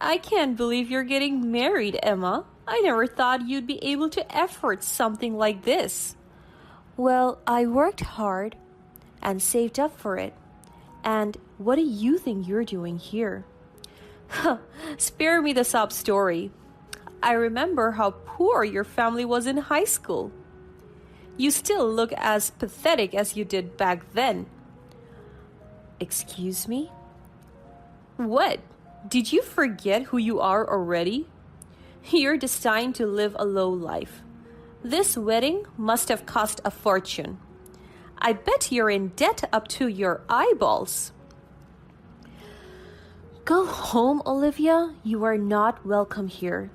I can't believe you're getting married, Emma. I never thought you'd be able to afford something like this. Well, I worked hard and saved up for it. And what do you think you're doing here? Spare me the sob story. I remember how poor your family was in high school. You still look as pathetic as you did back then. Excuse me? What? Did you forget who you are already? You're destined to live a low life. This wedding must have cost a fortune. I bet you're in debt up to your eyeballs. Go home, Olivia. You are not welcome here.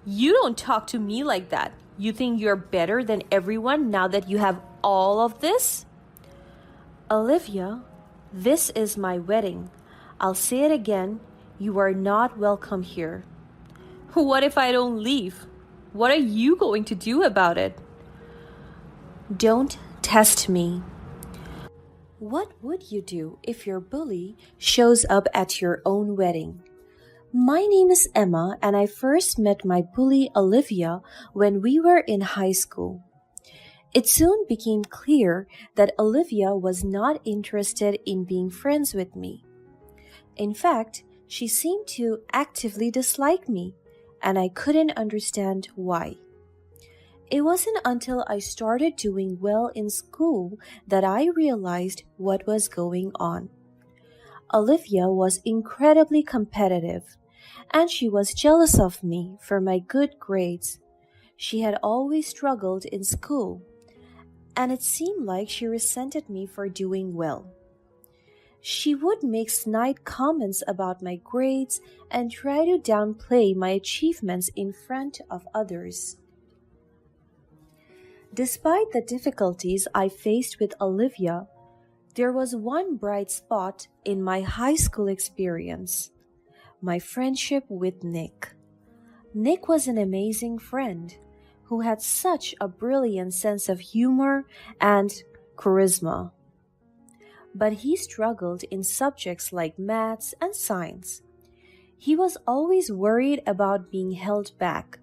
You don't talk to me like that. You think you're better than everyone now that you have all of this? Olivia, this is my wedding. I'll say it again. You are not welcome here. What if I don't leave? What are you going to do about it? Don't test me. What would you do if your bully shows up at your own wedding? My name is Emma, and I first met my bully Olivia when we were in high school. It soon became clear that Olivia was not interested in being friends with me. In fact, she seemed to actively dislike me, and I couldn't understand why. It wasn't until I started doing well in school that I realized what was going on. Olivia was incredibly competitive, and she was jealous of me for my good grades. She had always struggled in school, and it seemed like she resented me for doing well. She would make snide comments about my grades and try to downplay my achievements in front of others. Despite the difficulties I faced with Olivia, there was one bright spot in my high school experience: my friendship with Nick. Nick was an amazing friend who had such a brilliant sense of humor and charisma. But he struggled in subjects like maths and science. He was always worried about being held back,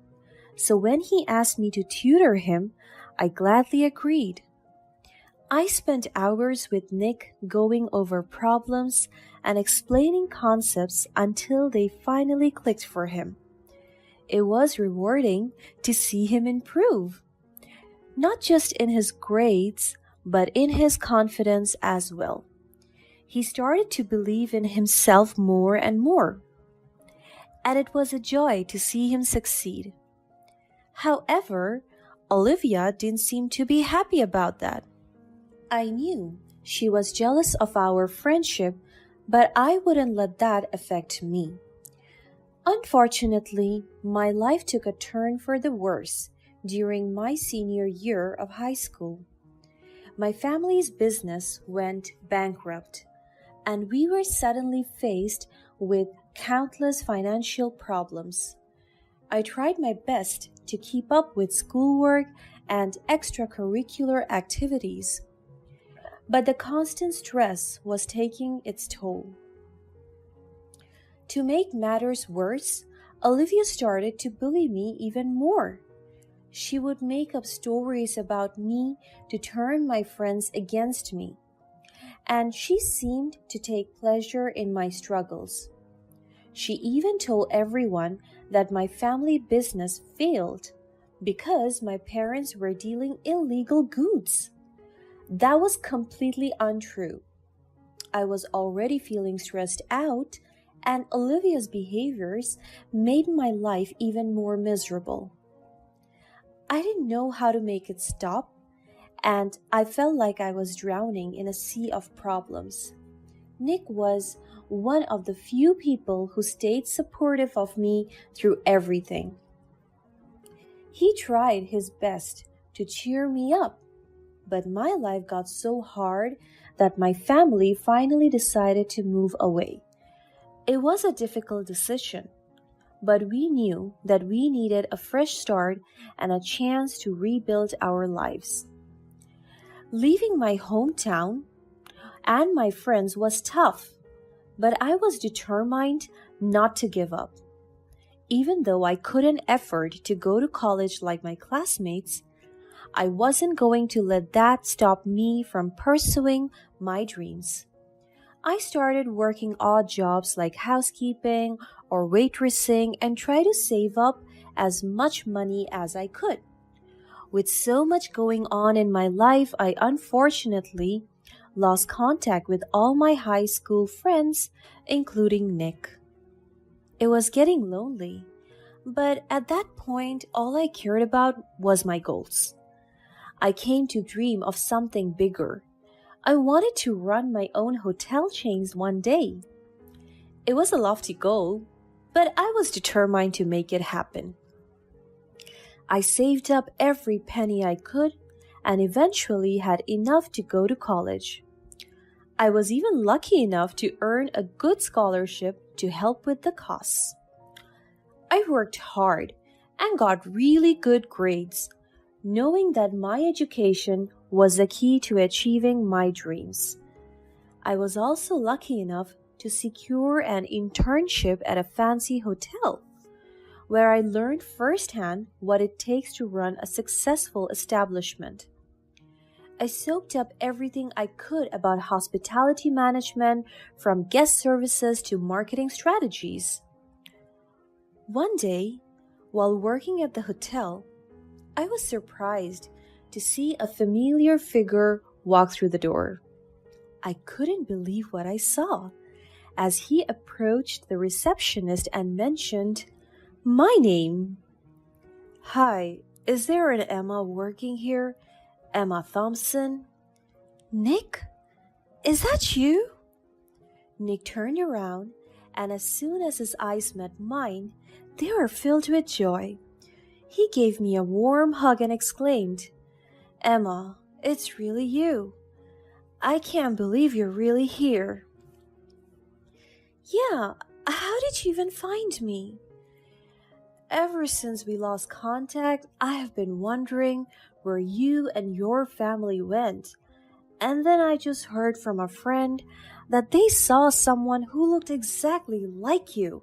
so when he asked me to tutor him, I gladly agreed. I spent hours with Nick going over problems and explaining concepts until they finally clicked for him. It was rewarding to see him improve, not just in his grades, but in his confidence as well. He started to believe in himself more and more, and it was a joy to see him succeed. However, Olivia didn't seem to be happy about that. I knew she was jealous of our friendship, but I wouldn't let that affect me. Unfortunately, my life took a turn for the worse during my senior year of high school. My family's business went bankrupt, and we were suddenly faced with countless financial problems. I tried my best to keep up with schoolwork and extracurricular activities, but the constant stress was taking its toll. To make matters worse, Olivia started to bully me even more. She would make up stories about me to turn my friends against me, and she seemed to take pleasure in my struggles. She even told everyone that my family business failed because my parents were dealing illegal goods. That was completely untrue. I was already feeling stressed out, and Olivia's behaviors made my life even more miserable. I didn't know how to make it stop, and I felt like I was drowning in a sea of problems. Nick was one of the few people who stayed supportive of me through everything. He tried his best to cheer me up, but my life got so hard that my family finally decided to move away. It was a difficult decision, but we knew that we needed a fresh start and a chance to rebuild our lives. Leaving my hometown and my friends was tough, but I was determined not to give up. Even though I couldn't afford to go to college like my classmates, I wasn't going to let that stop me from pursuing my dreams. I started working odd jobs like housekeeping or waitressing and tried to save up as much money as I could. With so much going on in my life, I unfortunately lost contact with all my high school friends, including Nick. It was getting lonely, but at that point, all I cared about was my goals. I came to dream of something bigger. I wanted to run my own hotel chains one day. It was a lofty goal, but I was determined to make it happen. I saved up every penny I could and eventually had enough to go to college. I was even lucky enough to earn a good scholarship to help with the costs. I worked hard and got really good grades, knowing that my education was the key to achieving my dreams. I was also lucky enough to secure an internship at a fancy hotel, where I learned firsthand what it takes to run a successful establishment. I soaked up everything I could about hospitality management, from guest services to marketing strategies. One day, while working at the hotel, I was surprised to see a familiar figure walk through the door. I couldn't believe what I saw as he approached the receptionist and mentioned my name. "Hi, is there an Emma working here? Emma Thompson?" "Nick? Is that you?" Nick turned around, and as soon as his eyes met mine, they were filled with joy. He gave me a warm hug and exclaimed, "Emma, it's really you. I can't believe you're really here." "Yeah, how did you even find me?" "Ever since we lost contact, I have been wondering where you and your family went. And then I just heard from a friend that they saw someone who looked exactly like you.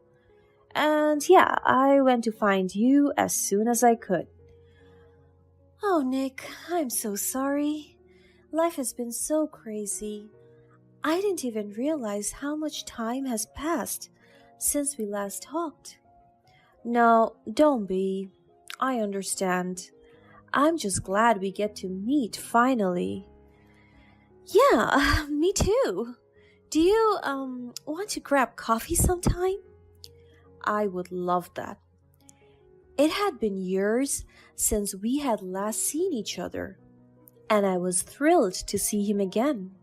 And yeah, I went to find you as soon as I could." "Oh, Nick, I'm so sorry. Life has been so crazy. I didn't even realize how much time has passed since we last talked." "No, don't be. I understand. I'm just glad we get to meet finally." "Yeah, me too. Do you want to grab coffee sometime?" I would love that. It had been years since we had last seen each other, and I was thrilled to see him again.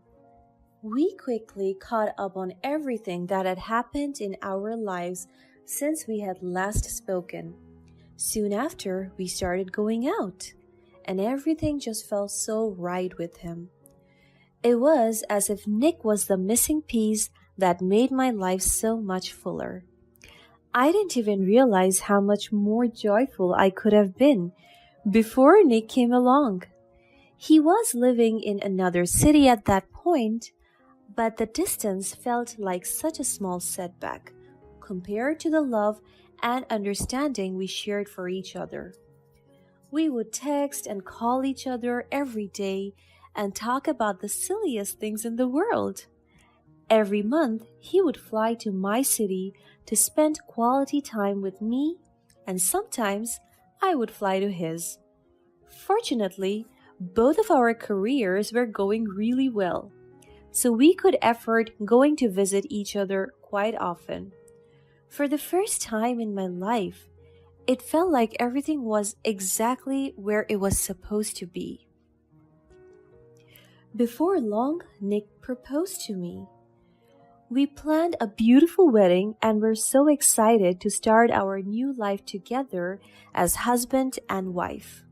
We quickly caught up on everything that had happened in our lives since we had last spoken. Soon after, we started going out, and everything just felt so right with him. It was as if Nick was the missing piece that made my life so much fuller. I didn't even realize how much more joyful I could have been before Nick came along. He was living in another city at that point, but the distance felt like such a small setback compared to the love and understanding we shared for each other. We would text and call each other every day and talk about the silliest things in the world. Every month, he would fly to my city to spend quality time with me, and sometimes I would fly to his. Fortunately, both of our careers were going really well, so we could afford going to visit each other quite often. For the first time in my life, it felt like everything was exactly where it was supposed to be. Before long, Nick proposed to me. We planned a beautiful wedding and were so excited to start our new life together as husband and wife.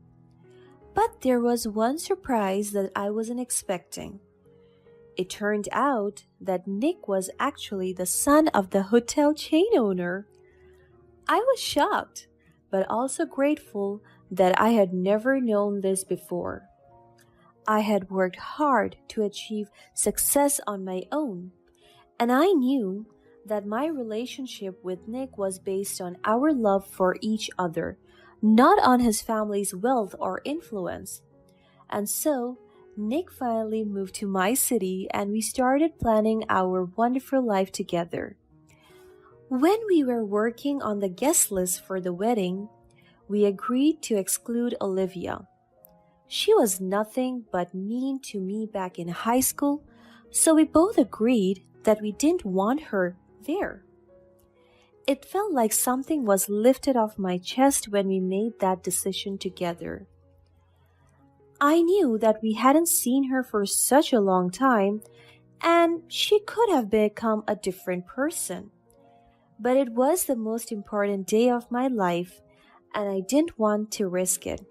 But there was one surprise that I wasn't expecting. It turned out that Nick was actually the son of the hotel chain owner. I was shocked, but also grateful that I had never known this before. I had worked hard to achieve success on my own, and I knew that my relationship with Nick was based on our love for each other, not on his family's wealth or influence. And so, Nick finally moved to my city and we started planning our wonderful life together. When we were working on the guest list for the wedding, we agreed to exclude Olivia. She was nothing but mean to me back in high school, so we both agreed that we didn't want her there. It felt like something was lifted off my chest when we made that decision together. I knew that we hadn't seen her for such a long time, and she could have become a different person. But it was the most important day of my life, and I didn't want to risk it.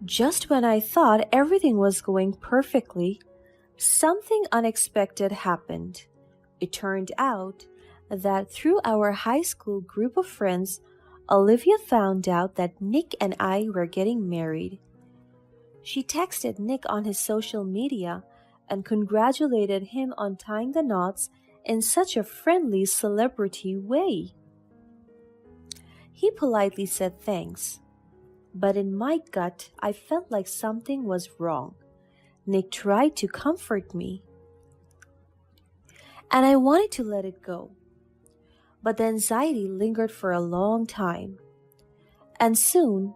Just when I thought everything was going perfectly, something unexpected happened. It turned out that through our high school group of friends, Olivia found out that Nick and I were getting married. She texted Nick on his social media and congratulated him on tying the knots in such a friendly celebrity way. He politely said thanks, but in my gut, I felt like something was wrong. Nick tried to comfort me, and I wanted to let it go. But the anxiety lingered for a long time, and soon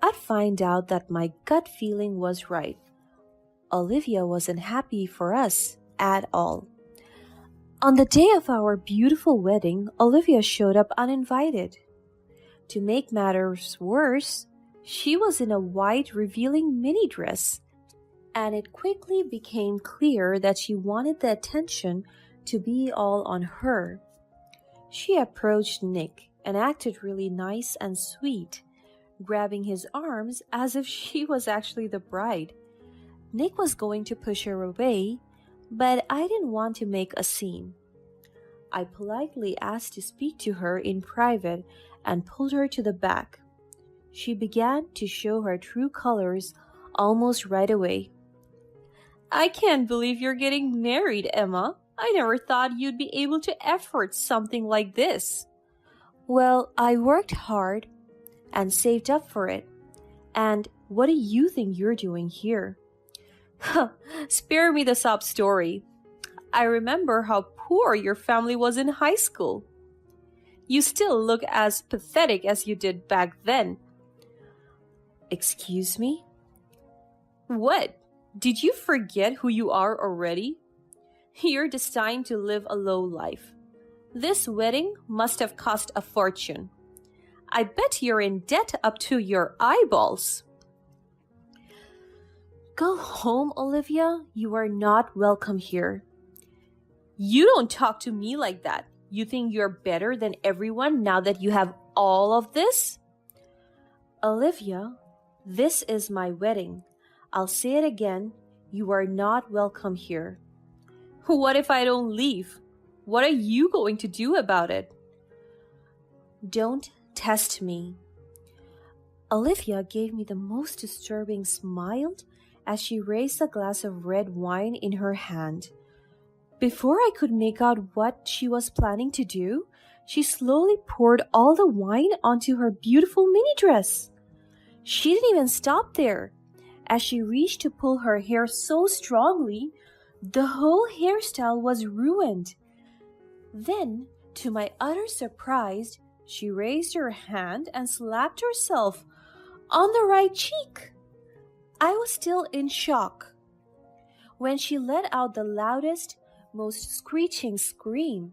I'd find out that my gut feeling was right. Olivia wasn't happy for us at all. On the day of our beautiful wedding, Olivia showed up uninvited. To make matters worse, she was in a white revealing mini dress, and it quickly became clear that she wanted the attention to be all on her. She approached Nick and acted really nice and sweet, grabbing his arms as if she was actually the bride. Nick was going to push her away, but I didn't want to make a scene. I politely asked to speak to her in private and pulled her to the back. She began to show her true colors almost right away. I can't believe you're getting married, Emma. I never thought you'd be able to afford something like this. Well, I worked hard and saved up for it. And what do you think you're doing here? Spare me the sob story. I remember how poor your family was in high school. You still look as pathetic as you did back then. Excuse me? What? Did you forget who you are already? You're destined to live a low life. This wedding must have cost a fortune. I bet you're in debt up to your eyeballs. Go home, Olivia. You are not welcome here. You don't talk to me like that. You think you're better than everyone now that you have all of this? Olivia, this is my wedding. I'll say it again. You are not welcome here. What if I don't leave? What are you going to do about it? Don't test me. Olivia gave me the most disturbing smile as she raised a glass of red wine in her hand. Before I could make out what she was planning to do, she slowly poured all the wine onto her beautiful mini dress. She didn't even stop there. As she reached to pull her hair so strongly, the whole hairstyle was ruined. Then, to my utter surprise, she raised her hand and slapped herself on the right cheek. I was still in shock when she let out the loudest, most screeching scream.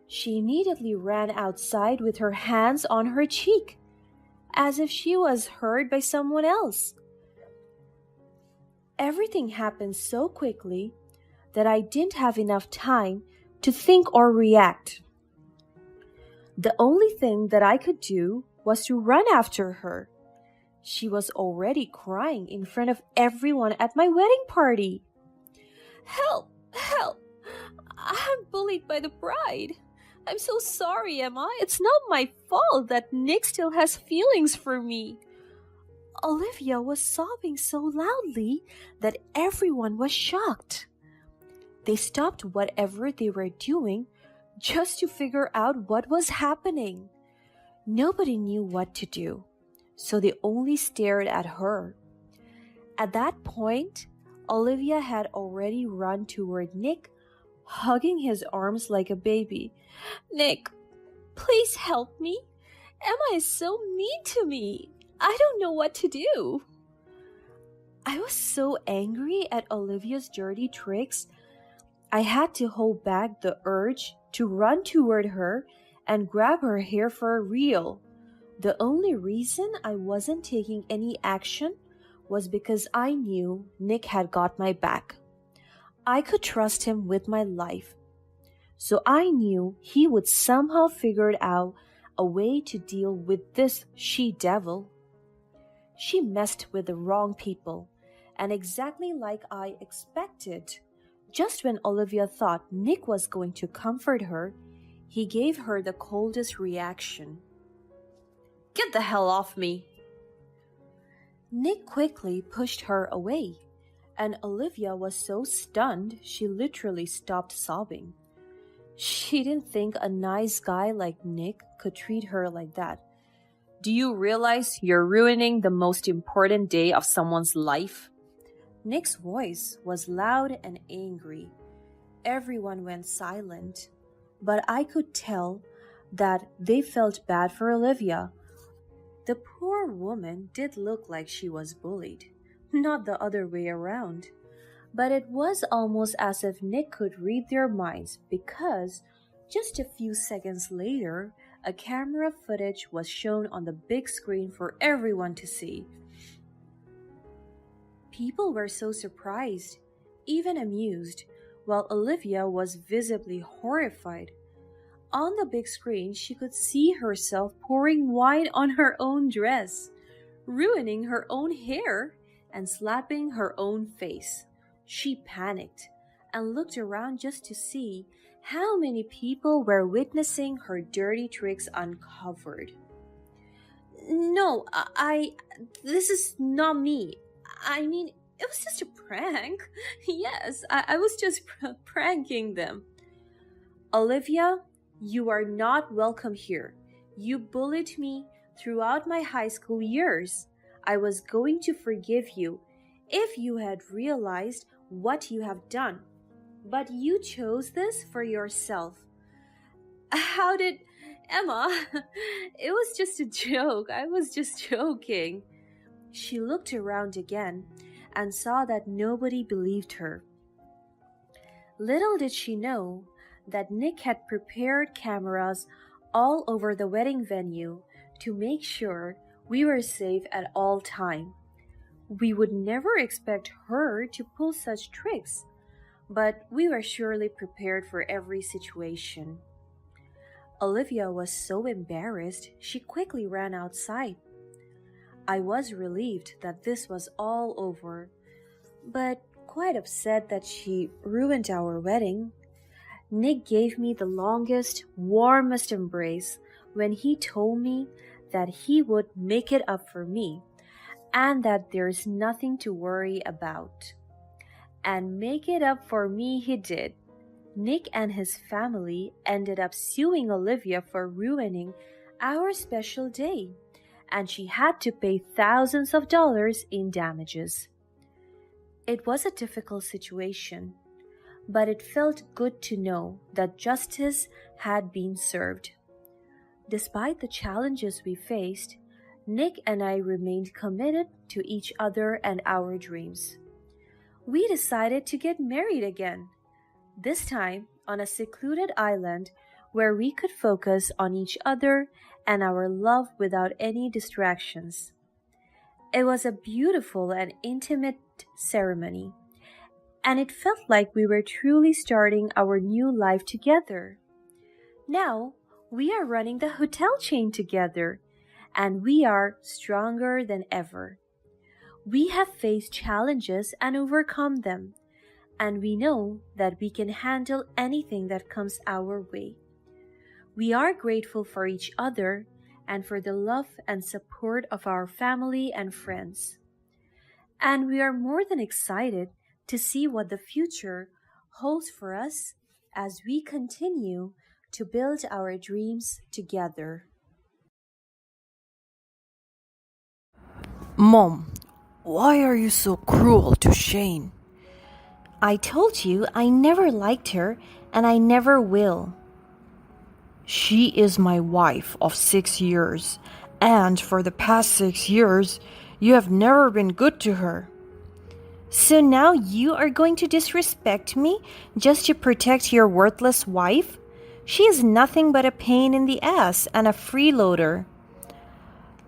She immediately ran outside with her hands on her cheek, as if she was heard by someone else. Everything happened so quickly that I didn't have enough time to think or react. The only thing that I could do was to run after her. She was already crying in front of everyone at my wedding party. Help! Help! I'm bullied by the bride. I'm so sorry, Emma. It's not my fault that Nick still has feelings for me. Olivia was sobbing so loudly that everyone was shocked. They stopped whatever they were doing just to figure out what was happening. Nobody knew what to do, so they only stared at her. At that point, Olivia had already run toward Nick, hugging his arms like a baby. "Nick, please help me. Emma is so mean to me. I don't know what to do." I was so angry at Olivia's dirty tricks, I had to hold back the urge to run toward her and grab her hair for real. The only reason I wasn't taking any action was because I knew Nick had got my back. I could trust him with my life. So I knew he would somehow figure out a way to deal with this she-devil. She messed with the wrong people, and exactly like I expected, just when Olivia thought Nick was going to comfort her, he gave her the coldest reaction. "Get the hell off me!" Nick quickly pushed her away, and Olivia was so stunned she literally stopped sobbing. She didn't think a nice guy like Nick could treat her like that. "Do you realize you're ruining the most important day of someone's life?" Nick's voice was loud and angry. Everyone went silent, but I could tell that they felt bad for Olivia. The poor woman did look like she was bullied, not the other way around. But it was almost as if Nick could read their minds because just a few seconds later, a camera footage was shown on the big screen for everyone to see. People were so surprised, even amused, while Olivia was visibly horrified. On the big screen, she could see herself pouring wine on her own dress, ruining her own hair, and slapping her own face. She panicked and looked around just to see how many people were witnessing her dirty tricks uncovered. "No, this is not me. I mean, it was just a prank. Yes, I was just pranking them." "Olivia, you are not welcome here. You bullied me throughout my high school years. I was going to forgive you if you had realized what you have done. But you chose this for yourself." "How did Emma? It was just a joke. I was just joking." She looked around again and saw that nobody believed her. Little did she know that Nick had prepared cameras all over the wedding venue to make sure we were safe at all time. We would never expect her to pull such tricks, but we were surely prepared for every situation. Olivia was so embarrassed she quickly ran outside. I was relieved that this was all over, but quite upset that she ruined our wedding. Nick gave me the longest, warmest embrace when he told me that he would make it up for me and that there's nothing to worry about. And make it up for me he did. Nick and his family ended up suing Olivia for ruining our special day, and she had to pay thousands of dollars in damages. It was a difficult situation, but it felt good to know that justice had been served. Despite the challenges we faced, Nick and I remained committed to each other and our dreams. We decided to get married again, this time on a secluded island where we could focus on each other and our love without any distractions. It was a beautiful and intimate ceremony, and it felt like we were truly starting our new life together. Now, we are running the hotel chain together, and we are stronger than ever. We have faced challenges and overcome them, and we know that we can handle anything that comes our way. We are grateful for each other and for the love and support of our family and friends. And we are more than excited to see what the future holds for us as we continue to build our dreams together. Mom, why are you so cruel to Shane? I told you I never liked her and I never will. She is my wife of 6 years, and for the past 6 years, you have never been good to her. So now you are going to disrespect me just to protect your worthless wife? She is nothing but a pain in the ass and a freeloader.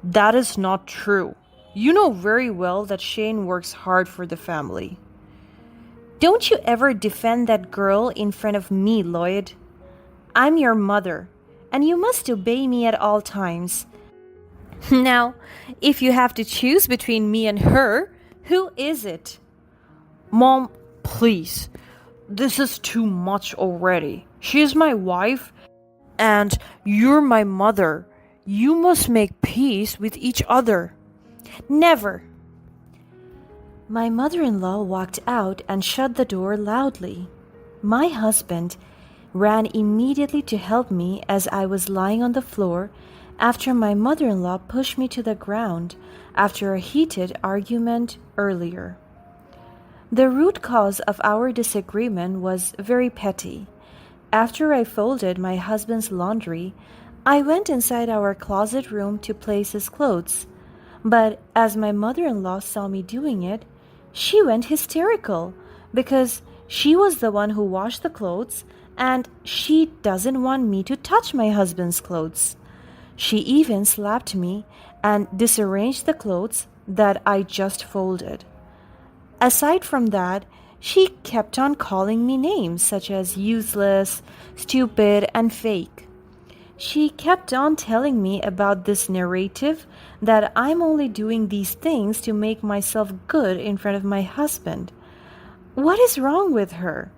That is not true. You know very well that Shane works hard for the family. Don't you ever defend that girl in front of me, Lloyd. I'm your mother, and you must obey me at all times. Now, if you have to choose between me and her, who is it? Mom, please. This is too much already. She is my wife, and you're my mother. You must make peace with each other. Never. My mother-in-law walked out and shut the door loudly. My husband ran immediately to help me as I was lying on the floor after my mother-in-law pushed me to the ground after a heated argument earlier. The root cause of our disagreement was very petty. After I folded my husband's laundry, I went inside our closet room to place his clothes. But as my mother-in-law saw me doing it, she went hysterical because she was the one who washed the clothes and she doesn't want me to touch my husband's clothes. She even slapped me and disarranged the clothes that I just folded. Aside from that, she kept on calling me names such as useless, stupid, and fake. She kept on telling me about this narrative that I'm only doing these things to make myself good in front of my husband. What is wrong with her?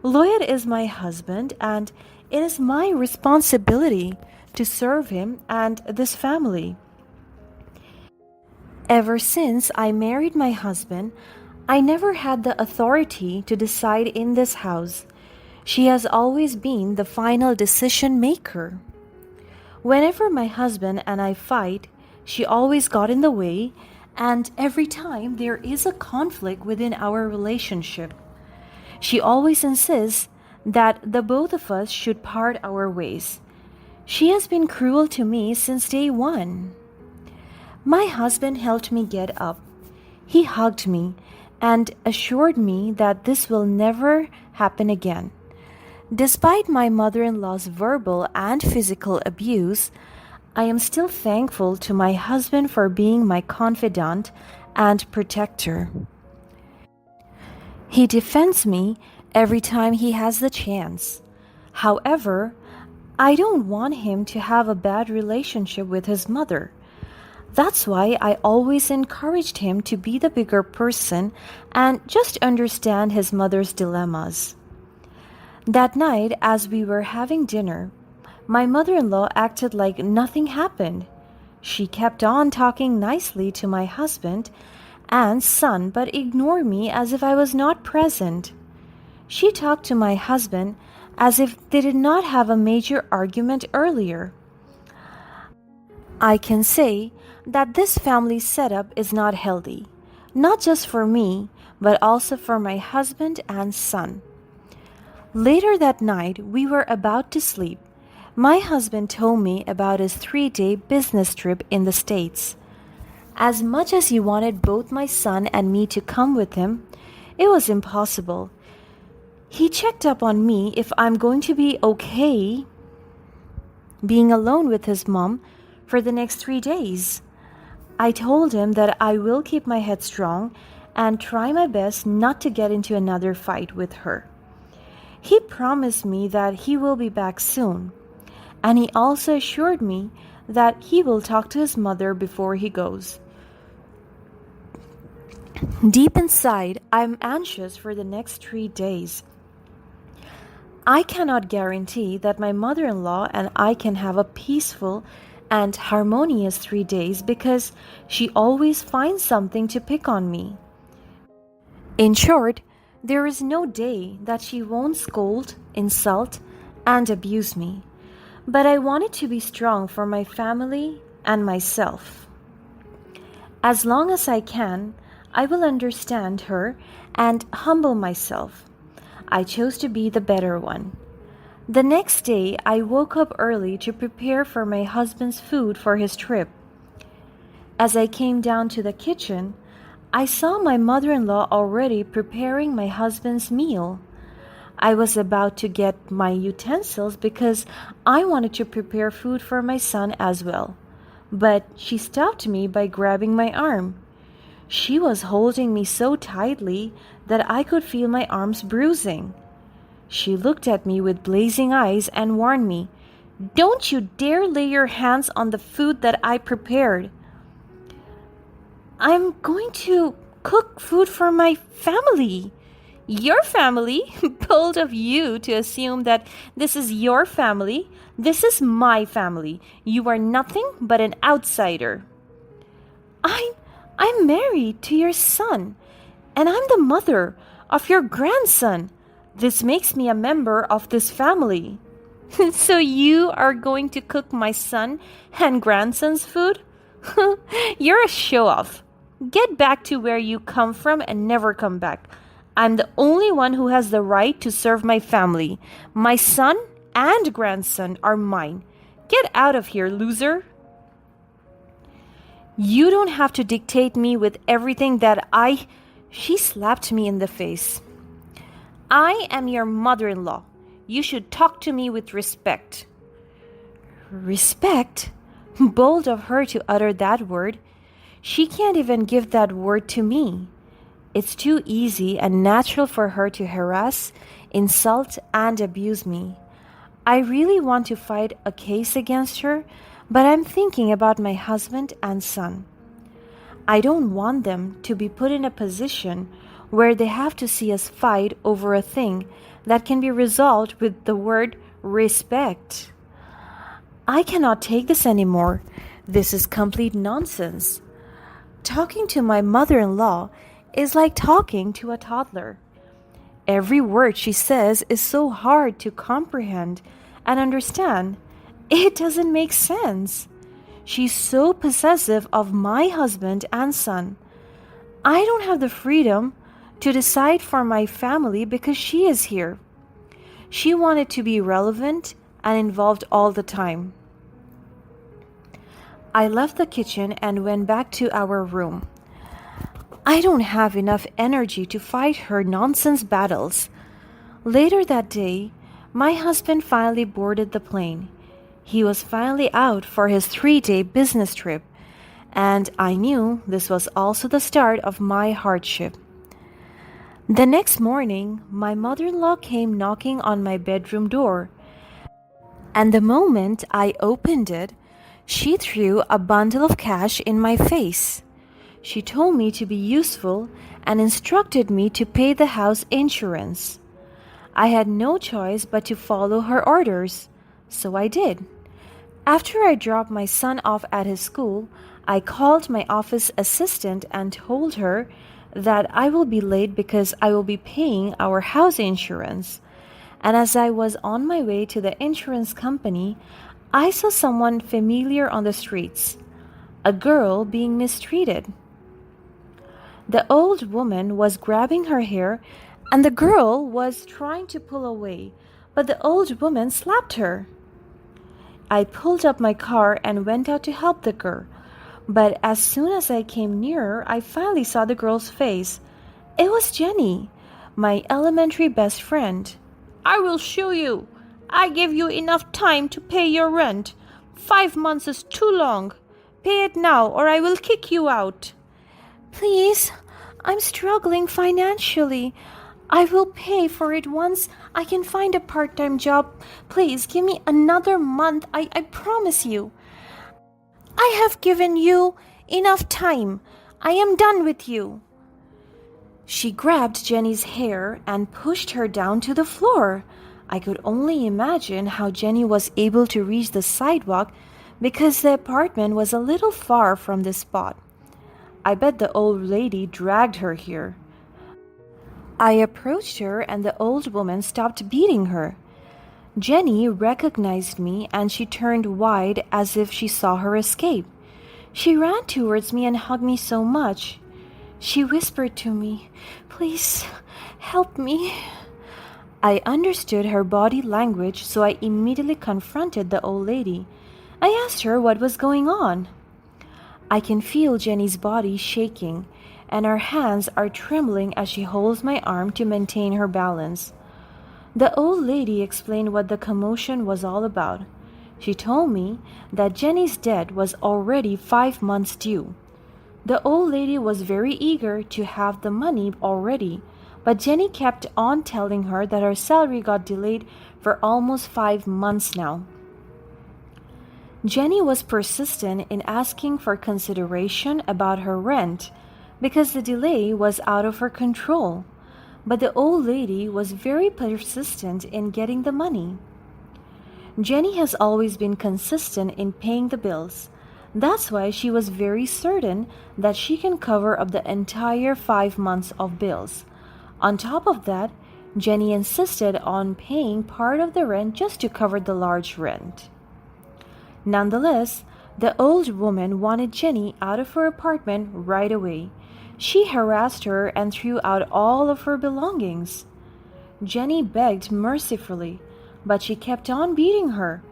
Lloyd is my husband, and it is my responsibility to serve him and this family. Ever since I married my husband, I never had the authority to decide in this house. She has always been the final decision maker. Whenever my husband and I fight, she always got in the way, and every time there is a conflict within our relationship, she always insists that the both of us should part our ways. She has been cruel to me since day one. My husband helped me get up. He hugged me and assured me that this will never happen again. Despite my mother-in-law's verbal and physical abuse, I am still thankful to my husband for being my confidant and protector. He defends me every time he has the chance. However, I don't want him to have a bad relationship with his mother. That's why I always encouraged him to be the bigger person and just understand his mother's dilemmas. That night, as we were having dinner, my mother-in-law acted like nothing happened. She kept on talking nicely to my husband and son, but ignored me as if I was not present. She talked to my husband as if they did not have a major argument earlier. I can say that this family setup is not healthy, not just for me, but also for my husband and son. Later that night, we were about to sleep. My husband told me about his 3-day business trip in the States. As much as he wanted both my son and me to come with him, it was impossible. He checked up on me if I'm going to be okay being alone with his mom for the next 3 days. I told him that I will keep my head strong and try my best not to get into another fight with her. He promised me that he will be back soon, and he also assured me that he will talk to his mother before he goes. Deep inside, I'm anxious for the next 3 days. I cannot guarantee that my mother-in-law and I can have a peaceful and harmonious 3 days because she always finds something to pick on me. In short, There is no day that she won't scold, insult, and abuse me. But I wanted to be strong for my family and myself. As long as I can, I will understand her and humble myself. I chose to be the better one. The next day, I woke up early to prepare for my husband's food for his trip. As I came down to the kitchen, I saw my mother in law already preparing my husband's meal. I was about to get my utensils because I wanted to prepare food for my son as well. But she stopped me by grabbing my arm. She was holding me so tightly that I could feel my arms bruising. She looked at me with blazing eyes and warned me, "Don't you dare lay your hands on the food that I prepared. I'm going to cook food for my family." Your family? Bold of you to assume that this is your family. This is my family. You are nothing but an outsider. I'm married to your son, and I'm the mother of your grandson. This makes me a member of this family. So you are going to cook my son and grandson's food? You're a show-off. Get back to where you come from and never come back. I'm the only one who has the right to serve my family. My son and grandson are mine. Get out of here, loser. You don't have to dictate me with everything that I... She slapped me in the face. I am your mother-in-law. You should talk to me with respect. Respect? Bold of her to utter that word. She can't even give that word to me. It's too easy and natural for her to harass, insult, and abuse me. I really want to fight a case against her, but I'm thinking about my husband and son. I don't want them to be put in a position where they have to see us fight over a thing that can be resolved with the word respect. I cannot take this anymore. This is complete nonsense. Talking to my mother-in-law is like talking to a toddler. Every word she says is so hard to comprehend and understand. It doesn't make sense. She's so possessive of my husband and son. I don't have the freedom to decide for my family because she is here. She wanted to be relevant and involved all the time. I left the kitchen and went back to our room. I don't have enough energy to fight her nonsense battles. Later that day, my husband finally boarded the plane. He was finally out for his 3-day business trip, and I knew this was also the start of my hardship. The next morning, my mother-in-law came knocking on my bedroom door, and the moment I opened it, she threw a bundle of cash in my face. She told me to be useful and instructed me to pay the house insurance. I had no choice but to follow her orders, so I did. After I dropped my son off at his school, I called my office assistant and told her that I will be late because I will be paying our house insurance. And as I was on my way to the insurance company, I saw someone familiar on the streets, a girl being mistreated. The old woman was grabbing her hair, and the girl was trying to pull away, but the old woman slapped her. I pulled up my car and went out to help the girl, but as soon as I came nearer, I finally saw the girl's face. It was Jenny, my elementary best friend. I will show you. I gave you enough time to pay your rent. 5 months is too long. Pay it now or I will kick you out. Please, I'm struggling financially. I will pay for it once I can find a part-time job. Please give me another month. I promise you. I have given you enough time. I am done with you. She grabbed Jenny's hair and pushed her down to the floor. I could only imagine how Jenny was able to reach the sidewalk because the apartment was a little far from the spot. I bet the old lady dragged her here. I approached her and the old woman stopped beating her. Jenny recognized me and she turned wide as if she saw her escape. She ran towards me and hugged me so much. She whispered to me, "Please, help me." I understood her body language, so I immediately confronted the old lady. I asked her what was going on. I can feel Jenny's body shaking, and her hands are trembling as she holds my arm to maintain her balance. The old lady explained what the commotion was all about. She told me that Jenny's debt was already 5 months due. The old lady was very eager to have the money already, but Jenny kept on telling her that her salary got delayed for almost 5 months now. Jenny was persistent in asking for consideration about her rent because the delay was out of her control, but the old lady was very persistent in getting the money. Jenny has always been consistent in paying the bills. That's why she was very certain that she can cover up the entire 5 months of bills. On top of that, Jenny insisted on paying part of the rent just to cover the large rent. Nonetheless, the old woman wanted Jenny out of her apartment right away. She harassed her and threw out all of her belongings. Jenny begged mercifully, but she kept on beating her.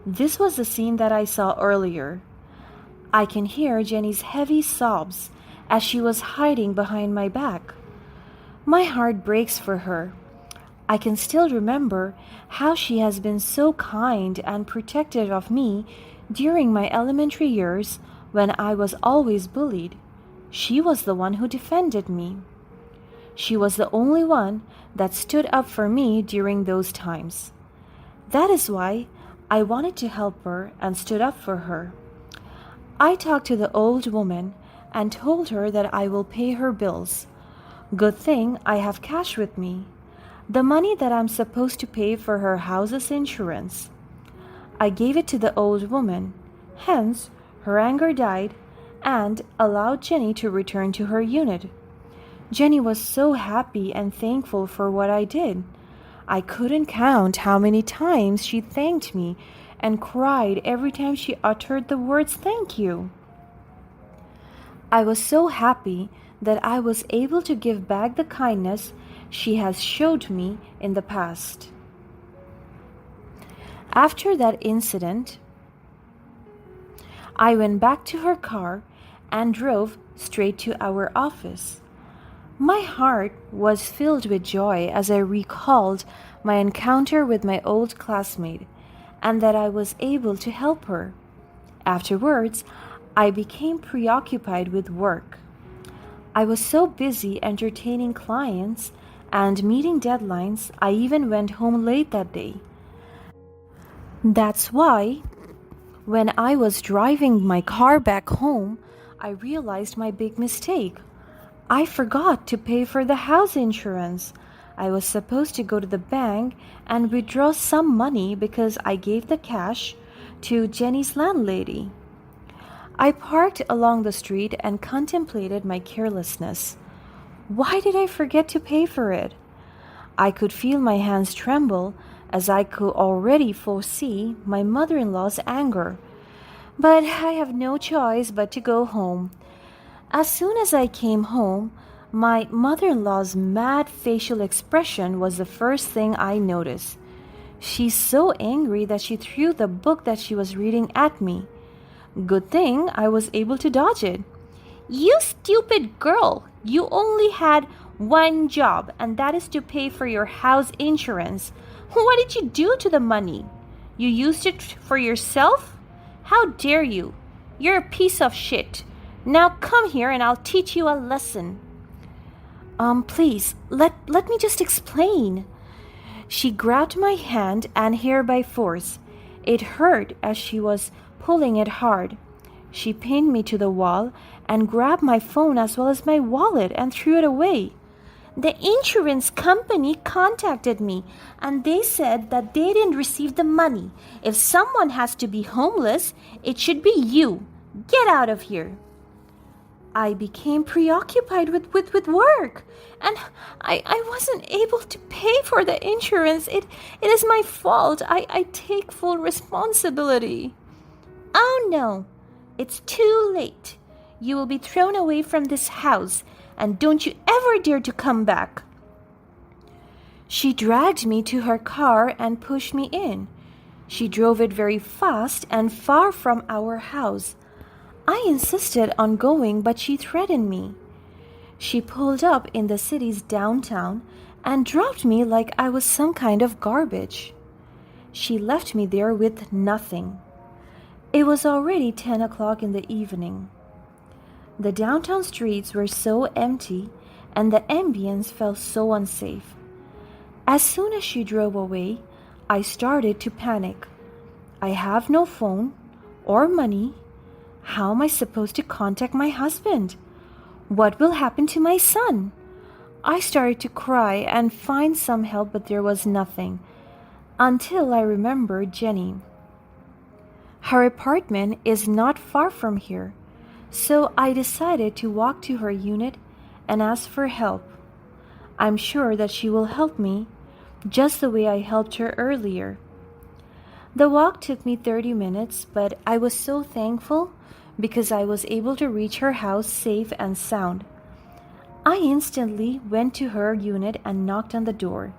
This was the scene that I saw earlier. I can hear Jenny's heavy sobs as she was hiding behind my back. My heart breaks for her. I can still remember how she has been so kind and protective of me during my elementary years when I was always bullied. She was the one who defended me. She was the only one that stood up for me during those times. That is why I wanted to help her and stood up for her. I talked to the old woman and told her that I will pay her bills. Good thing I have cash with me, the money that I'm supposed to pay for her house's insurance. I gave it to the old woman, hence her anger died and allowed Jenny to return to her unit. Jenny was so happy and thankful for what I did. I couldn't count how many times she thanked me and cried every time she uttered the words "thank you." I was so happy that I was able to give back the kindness she has showed me in the past. After that incident, I went back to her car and drove straight to our office. My heart was filled with joy as I recalled my encounter with my old classmate and that I was able to help her. Afterwards, I became preoccupied with work. I was so busy entertaining clients and meeting deadlines, I even went home late that day. That's why, when I was driving my car back home, I realized my big mistake. I forgot to pay for the house insurance. I was supposed to go to the bank and withdraw some money because I gave the cash to Jenny's landlady. I parked along the street and contemplated my carelessness. Why did I forget to pay for it? I could feel my hands tremble as I could already foresee my mother-in-law's anger. But I have no choice but to go home. As soon as I came home, my mother-in-law's mad facial expression was the first thing I noticed. She's so angry that she threw the book that she was reading at me. Good thing I was able to dodge it. "You stupid girl! You only had one job, and that is to pay for your house insurance. What did you do to the money? You used it for yourself? How dare you? You're a piece of shit. Now come here and I'll teach you a lesson." Please, let me just explain. She grabbed my hand and hair by force. It hurt as she was pulling it hard. She pinned me to the wall and grabbed my phone as well as my wallet and threw it away. "The insurance company contacted me and they said that they didn't receive the money. If someone has to be homeless, it should be you. Get out of here." I became preoccupied with work, and I wasn't able to pay for the insurance. It is my fault. I take full responsibility. Oh no, it's too late. You will be thrown away from this house, and don't you ever dare to come back. She dragged me to her car and pushed me in. She drove it very fast and far from our house. I insisted on going, but she threatened me. She pulled up in the city's downtown and dropped me like I was some kind of garbage. She left me there with nothing. It was already 10 o'clock in the evening. The downtown streets were so empty and the ambience felt so unsafe. As soon as she drove away, I started to panic. I have no phone or money. How am I supposed to contact my husband? What will happen to my son? I started to cry and find some help, but there was nothing. Until I remembered Jenny. Her apartment is not far from here, so I decided to walk to her unit and ask for help. I'm sure that she will help me, just the way I helped her earlier. The walk took me 30 minutes, but I was so thankful because I was able to reach her house safe and sound. I instantly went to her unit and knocked on the door.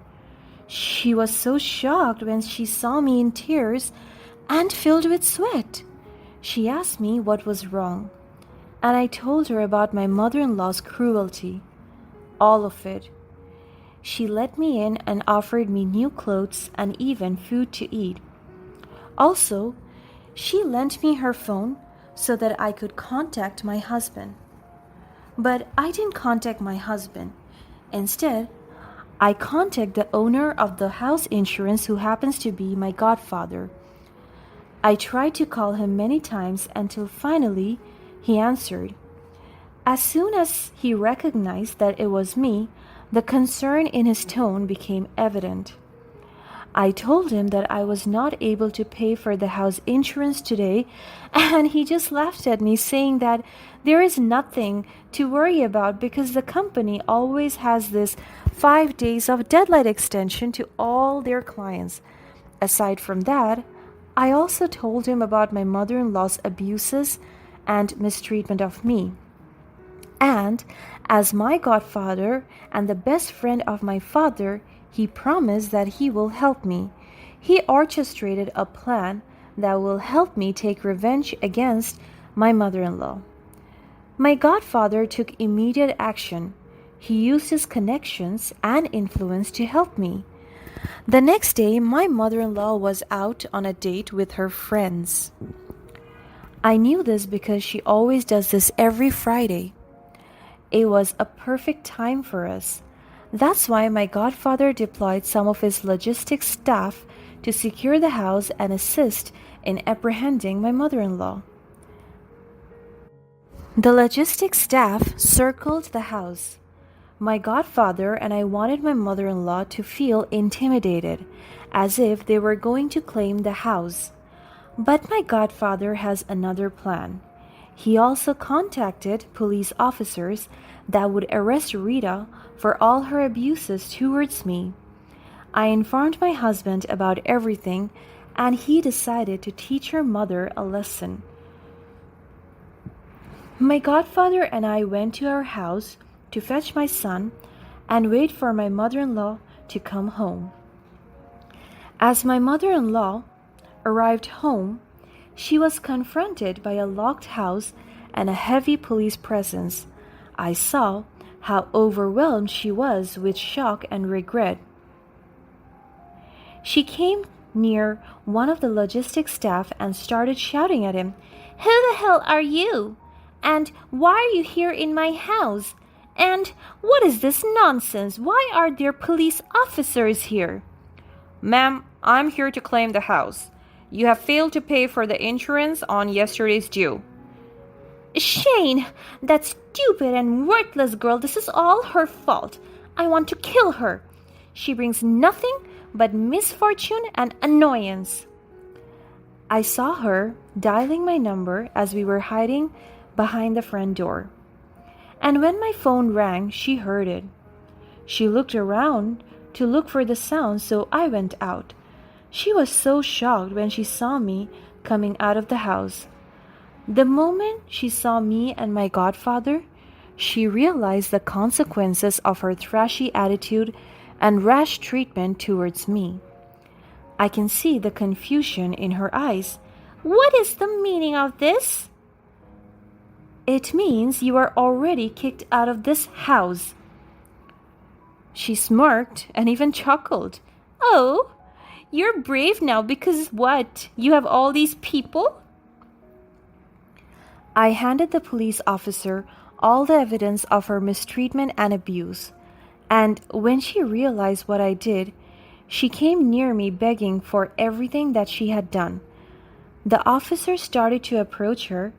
She was so shocked when she saw me in tears and filled with sweat. She asked me what was wrong, and I told her about my mother-in-law's cruelty. All of it. She let me in and offered me new clothes and even food to eat. Also, she lent me her phone so that I could contact my husband. But I didn't contact my husband. Instead, I contacted the owner of the house insurance, who happens to be my godfather. I tried to call him many times until finally he answered. As soon as he recognized that it was me, the concern in his tone became evident. I told him that I was not able to pay for the house insurance today, and he just laughed at me, saying that there is nothing to worry about because the company always has this 5 days of deadline extension to all their clients. Aside from that, I also told him about my mother-in-law's abuses and mistreatment of me. And as my godfather and the best friend of my father, he promised that he will help me. He orchestrated a plan that will help me take revenge against my mother-in-law. My godfather took immediate action. He used his connections and influence to help me. The next day, my mother-in-law was out on a date with her friends. I knew this because she always does this every Friday. It was a perfect time for us. That's why my godfather deployed some of his logistics staff to secure the house and assist in apprehending my mother-in-law. The logistics staff circled the house. My godfather and I wanted my mother-in-law to feel intimidated, as if they were going to claim the house. But my godfather has another plan. He also contacted police officers that would arrest Rita for all her abuses towards me. I informed my husband about everything, and he decided to teach her mother a lesson. My godfather and I went to our house to fetch my son and wait for my mother-in-law to come home. As my mother-in-law arrived home, she was confronted by a locked house and a heavy police presence. I saw how overwhelmed she was with shock and regret. She came near one of the logistics staff and started shouting at him, "Who the hell are you? And why are you here in my house? And what is this nonsense? Why are there police officers here?" Ma'am, I'm here to claim the house. You have failed to pay for the insurance on yesterday's due. Shane, that stupid and worthless girl, this is all her fault. I want to kill her. She brings nothing but misfortune and annoyance. I saw her dialing my number as we were hiding behind the front door. and when my phone rang, she heard it. She looked around to look for the sound, so I went out. She was so shocked when she saw me coming out of the house. The moment she saw me and my godfather, she realized the consequences of her trashy attitude and rash treatment towards me. I can see the confusion in her eyes. "What is the meaning of this?" "It means you are already kicked out of this house." She smirked and even chuckled. "Oh, you're brave now because what? You have all these people?" I handed the police officer all the evidence of her mistreatment and abuse, and when she realized what I did, she came near me begging for everything that she had done. The officer started to approach her.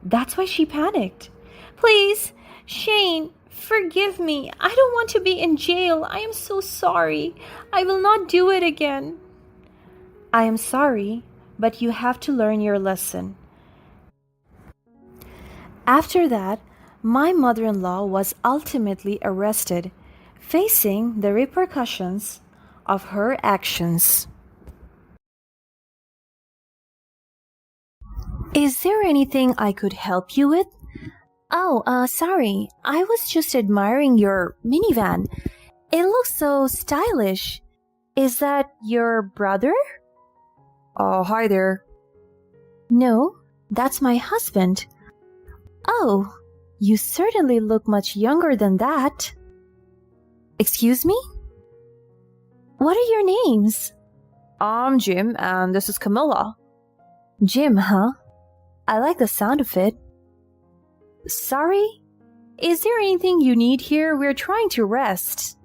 That's why she panicked. "Please, Shane, forgive me. I don't want to be in jail. I am so sorry. I will not do it again." "I am sorry, but you have to learn your lesson." After that, my mother-in-law was ultimately arrested, facing the repercussions of her actions. "Is there anything I could help you with?" "Oh, sorry. I was just admiring your minivan. It looks so stylish. Is that your brother?" Oh, hi there. "No, that's my husband." "Oh, you certainly look much younger than that." "Excuse me? What are your names?" I'm Jim, and this is Camilla. "Jim, huh? I like the sound of it." "Sorry? Is there anything you need here? We're trying to rest."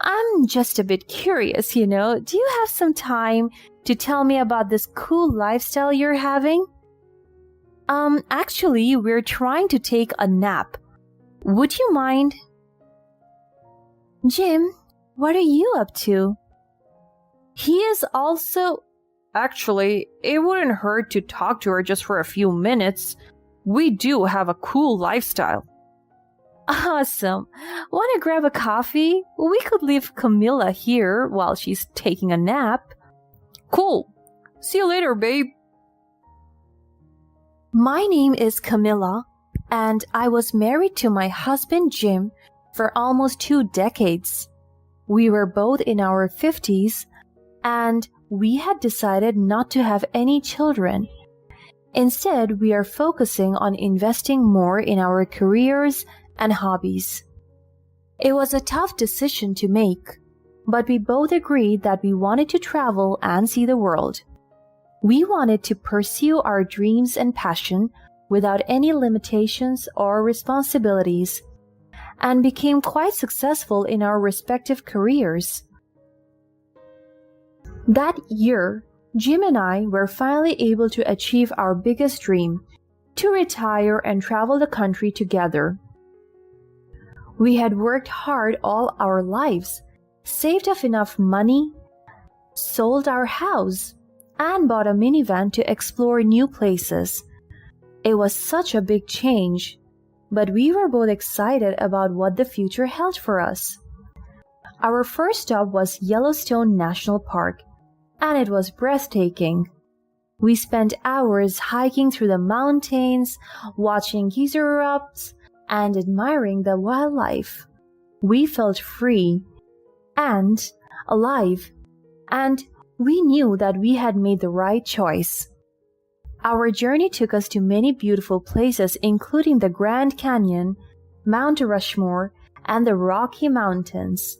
"I'm just a bit curious, Do you have some time to tell me about this cool lifestyle you're having?" Actually, we're trying to take a nap. Would you mind?" "Jim, what are you up to?" He is also... Actually, it wouldn't hurt to talk to her just for a few minutes. We do have a cool lifestyle. "Awesome. Want to grab a coffee? We could leave Camilla here while she's taking a nap." Cool. See you later, babe. My name is Camilla, and I was married to my husband Jim for almost 2 decades. We were both in our 50s, and we had decided not to have any children. Instead, we are focusing on investing more in our careers and hobbies. It was a tough decision to make, but we both agreed that we wanted to travel and see the world. We wanted to pursue our dreams and passion without any limitations or responsibilities, and became quite successful in our respective careers. That year, Jim and I were finally able to achieve our biggest dream, to retire and travel the country together. We had worked hard all our lives, saved up enough money, sold our house, and bought a minivan to explore new places. It was such a big change, but we were both excited about what the future held for us. Our first stop was Yellowstone National Park, and it was breathtaking. We spent hours hiking through the mountains, watching geyser erupts, and admiring the wildlife. We felt free and alive, and we knew that we had made the right choice. Our journey took us to many beautiful places, including the Grand Canyon, Mount Rushmore, and the Rocky Mountains.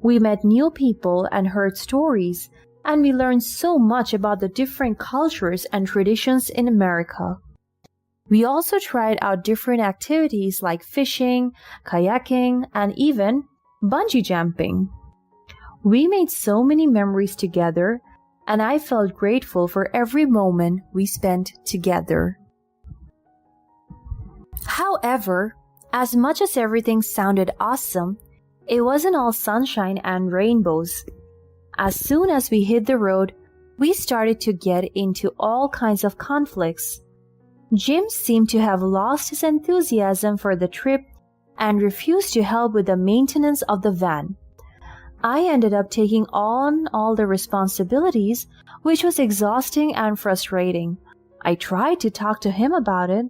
We met new people and heard stories, and we learned so much about the different cultures and traditions in America. We also tried out different activities like fishing, kayaking, and even bungee jumping. We made so many memories together, and I felt grateful for every moment we spent together. However, as much as everything sounded awesome, it wasn't all sunshine and rainbows. As soon as we hit the road, we started to get into all kinds of conflicts. Jim seemed to have lost his enthusiasm for the trip and refused to help with the maintenance of the van. I ended up taking on all the responsibilities, which was exhausting and frustrating. I tried to talk to him about it,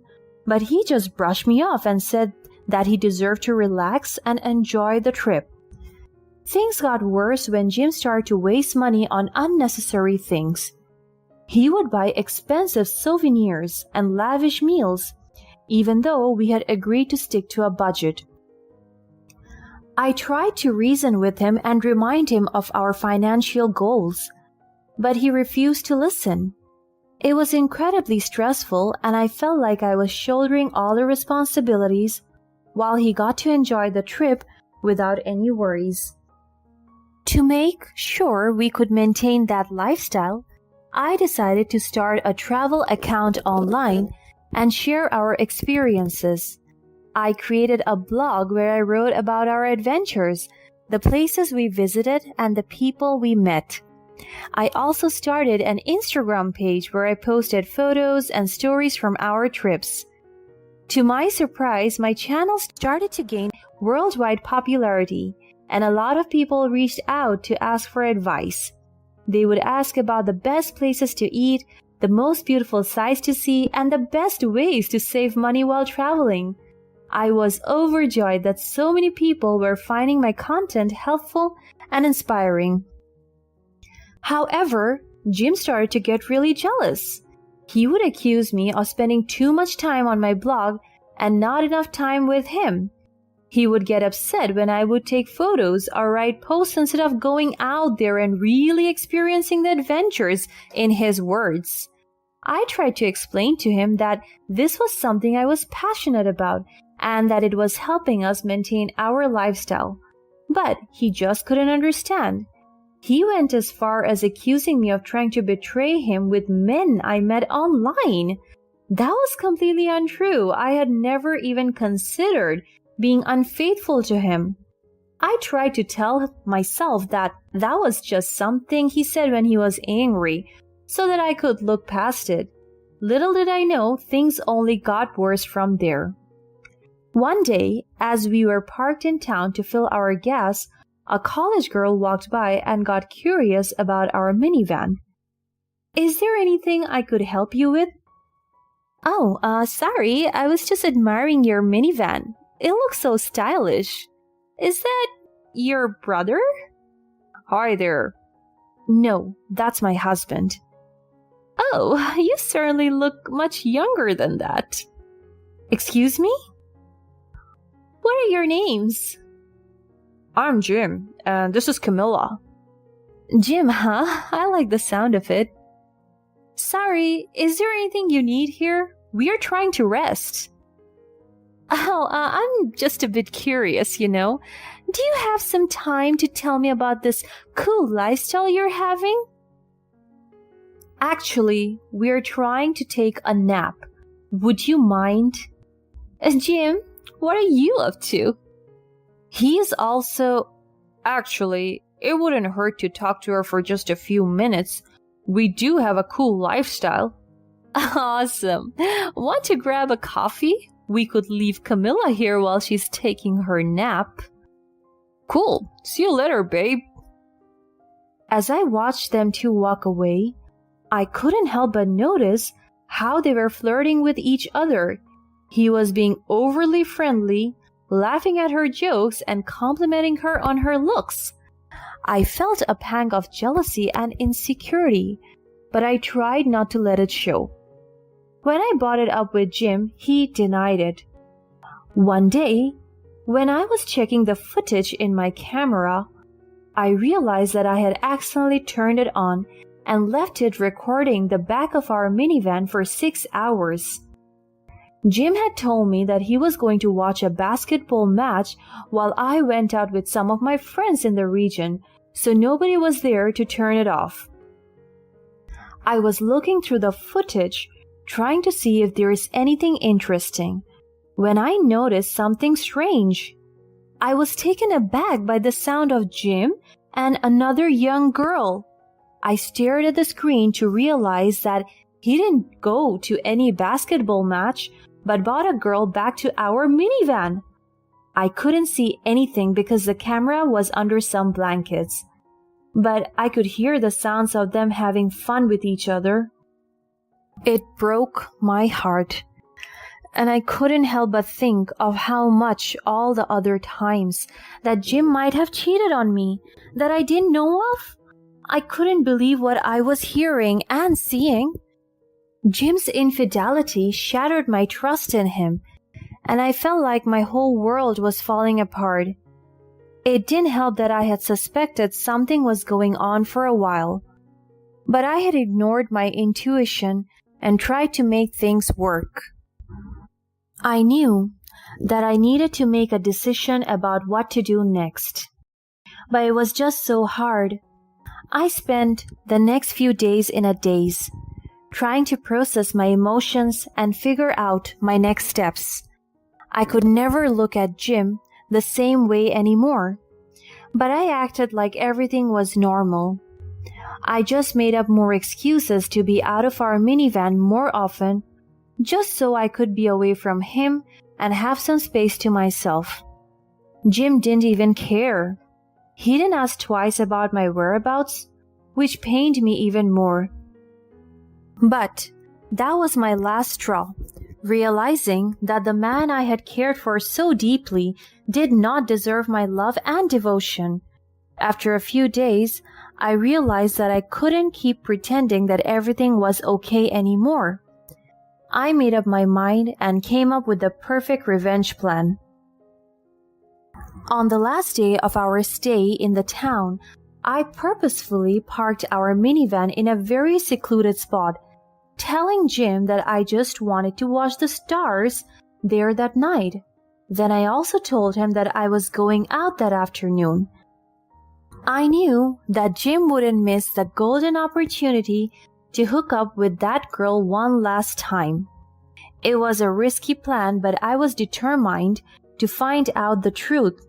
but he just brushed me off and said that he deserved to relax and enjoy the trip. Things got worse when Jim started to waste money on unnecessary things. He would buy expensive souvenirs and lavish meals, even though we had agreed to stick to a budget. I tried to reason with him and remind him of our financial goals, but he refused to listen. It was incredibly stressful, and I felt like I was shouldering all the responsibilities while he got to enjoy the trip without any worries. To make sure we could maintain that lifestyle, I decided to start a travel account online and share our experiences. I created a blog where I wrote about our adventures, the places we visited, and the people we met. I also started an Instagram page where I posted photos and stories from our trips. To my surprise, my channel started to gain worldwide popularity, and a lot of people reached out to ask for advice. They would ask about the best places to eat, the most beautiful sights to see, and the best ways to save money while traveling. I was overjoyed that so many people were finding my content helpful and inspiring. However, Jim started to get really jealous. He would accuse me of spending too much time on my blog and not enough time with him. He would get upset when I would take photos or write posts instead of going out there and really experiencing the adventures, in his words. I tried to explain to him that this was something I was passionate about and that it was helping us maintain our lifestyle. But he just couldn't understand. He went as far as accusing me of trying to betray him with men I met online. That was completely untrue. I had never even considered being unfaithful to him. I tried to tell myself that was just something he said when he was angry, so that I could look past it. Little did I know, things only got worse from there. One day, as we were parked in town to fill our gas, a college girl walked by and got curious about our minivan. "Is there anything I could help you with?" "Oh, sorry, I was just admiring your minivan. It looks so stylish. Is that your brother?" Hi there. "No, that's my husband." Oh, you certainly look much younger than that. "Excuse me?" What are your names?" I'm Jim, and this is Camilla. "Jim, huh? I like the sound of it." Sorry, is there anything you need here? We are trying to rest. Oh, I'm just a bit curious, you know. Do you have some time to tell me about this cool lifestyle you're having? Actually, we're trying to take a nap. Would you mind? Jim, what are you up to? He is also... Actually, it wouldn't hurt to talk to her for just a few minutes. We do have a cool lifestyle. Awesome. Want to grab a coffee? We could leave Camilla here while she's taking her nap. Cool. See you later, babe. As I watched them two walk away, I couldn't help but notice how they were flirting with each other. He was being overly friendly, laughing at her jokes and complimenting her on her looks. I felt a pang of jealousy and insecurity, but I tried not to let it show. When I brought it up with Jim, he denied it. One day, when I was checking the footage in my camera, I realized that I had accidentally turned it on and left it recording the back of our minivan for 6 hours. Jim had told me that he was going to watch a basketball match while I went out with some of my friends in the region, so nobody was there to turn it off. I was looking through the footage, trying to see if there is anything interesting, when I noticed something strange. I was taken aback by the sound of Jim and another young girl. I stared at the screen to realize that He didn't go to any basketball match, but brought a girl back to our minivan. I couldn't see anything because the camera was under some blankets, but I could hear the sounds of them having fun with each other. It broke my heart, and I couldn't help but think of how much all the other times that Jim might have cheated on me that I didn't know of. I couldn't believe what I was hearing and seeing. Jim's infidelity shattered my trust in him, and I felt like my whole world was falling apart. It didn't help that I had suspected something was going on for a while, but I had ignored my intuition and tried to make things work. I knew that I needed to make a decision about what to do next, but it was just so hard. I spent the next few days in a daze, trying to process my emotions and figure out my next steps. I could never look at Jim the same way anymore, but I acted like everything was normal. I just made up more excuses to be out of our minivan more often, just so I could be away from him and have some space to myself. Jim didn't even care. He didn't ask twice about my whereabouts, which pained me even more. But that was my last straw, realizing that the man I had cared for so deeply did not deserve my love and devotion. After a few days, I realized that I couldn't keep pretending that everything was okay anymore. I made up my mind and came up with the perfect revenge plan. On the last day of our stay in the town, I purposefully parked our minivan in a very secluded spot, telling Jim that I just wanted to watch the stars there that night. Then I also told him that I was going out that afternoon. I knew that Jim wouldn't miss the golden opportunity to hook up with that girl one last time. It was a risky plan, but I was determined to find out the truth.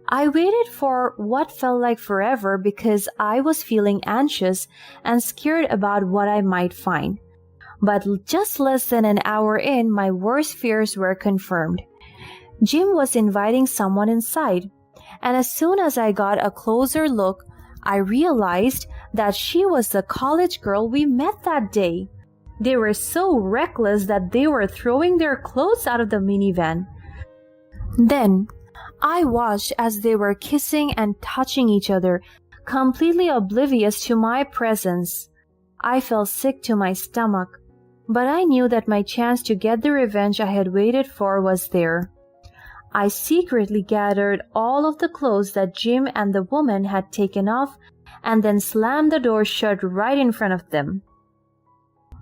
I waited for what felt like forever because I was feeling anxious and scared about what I might find. But just less than an hour in, my worst fears were confirmed. Jim was inviting someone inside, and as soon as I got a closer look, I realized that she was the college girl we met that day. They were so reckless that they were throwing their clothes out of the minivan. Then, I watched as they were kissing and touching each other, completely oblivious to my presence. I felt sick to my stomach, but I knew that my chance to get the revenge I had waited for was there. I secretly gathered all of the clothes that Jim and the woman had taken off and then slammed the door shut right in front of them.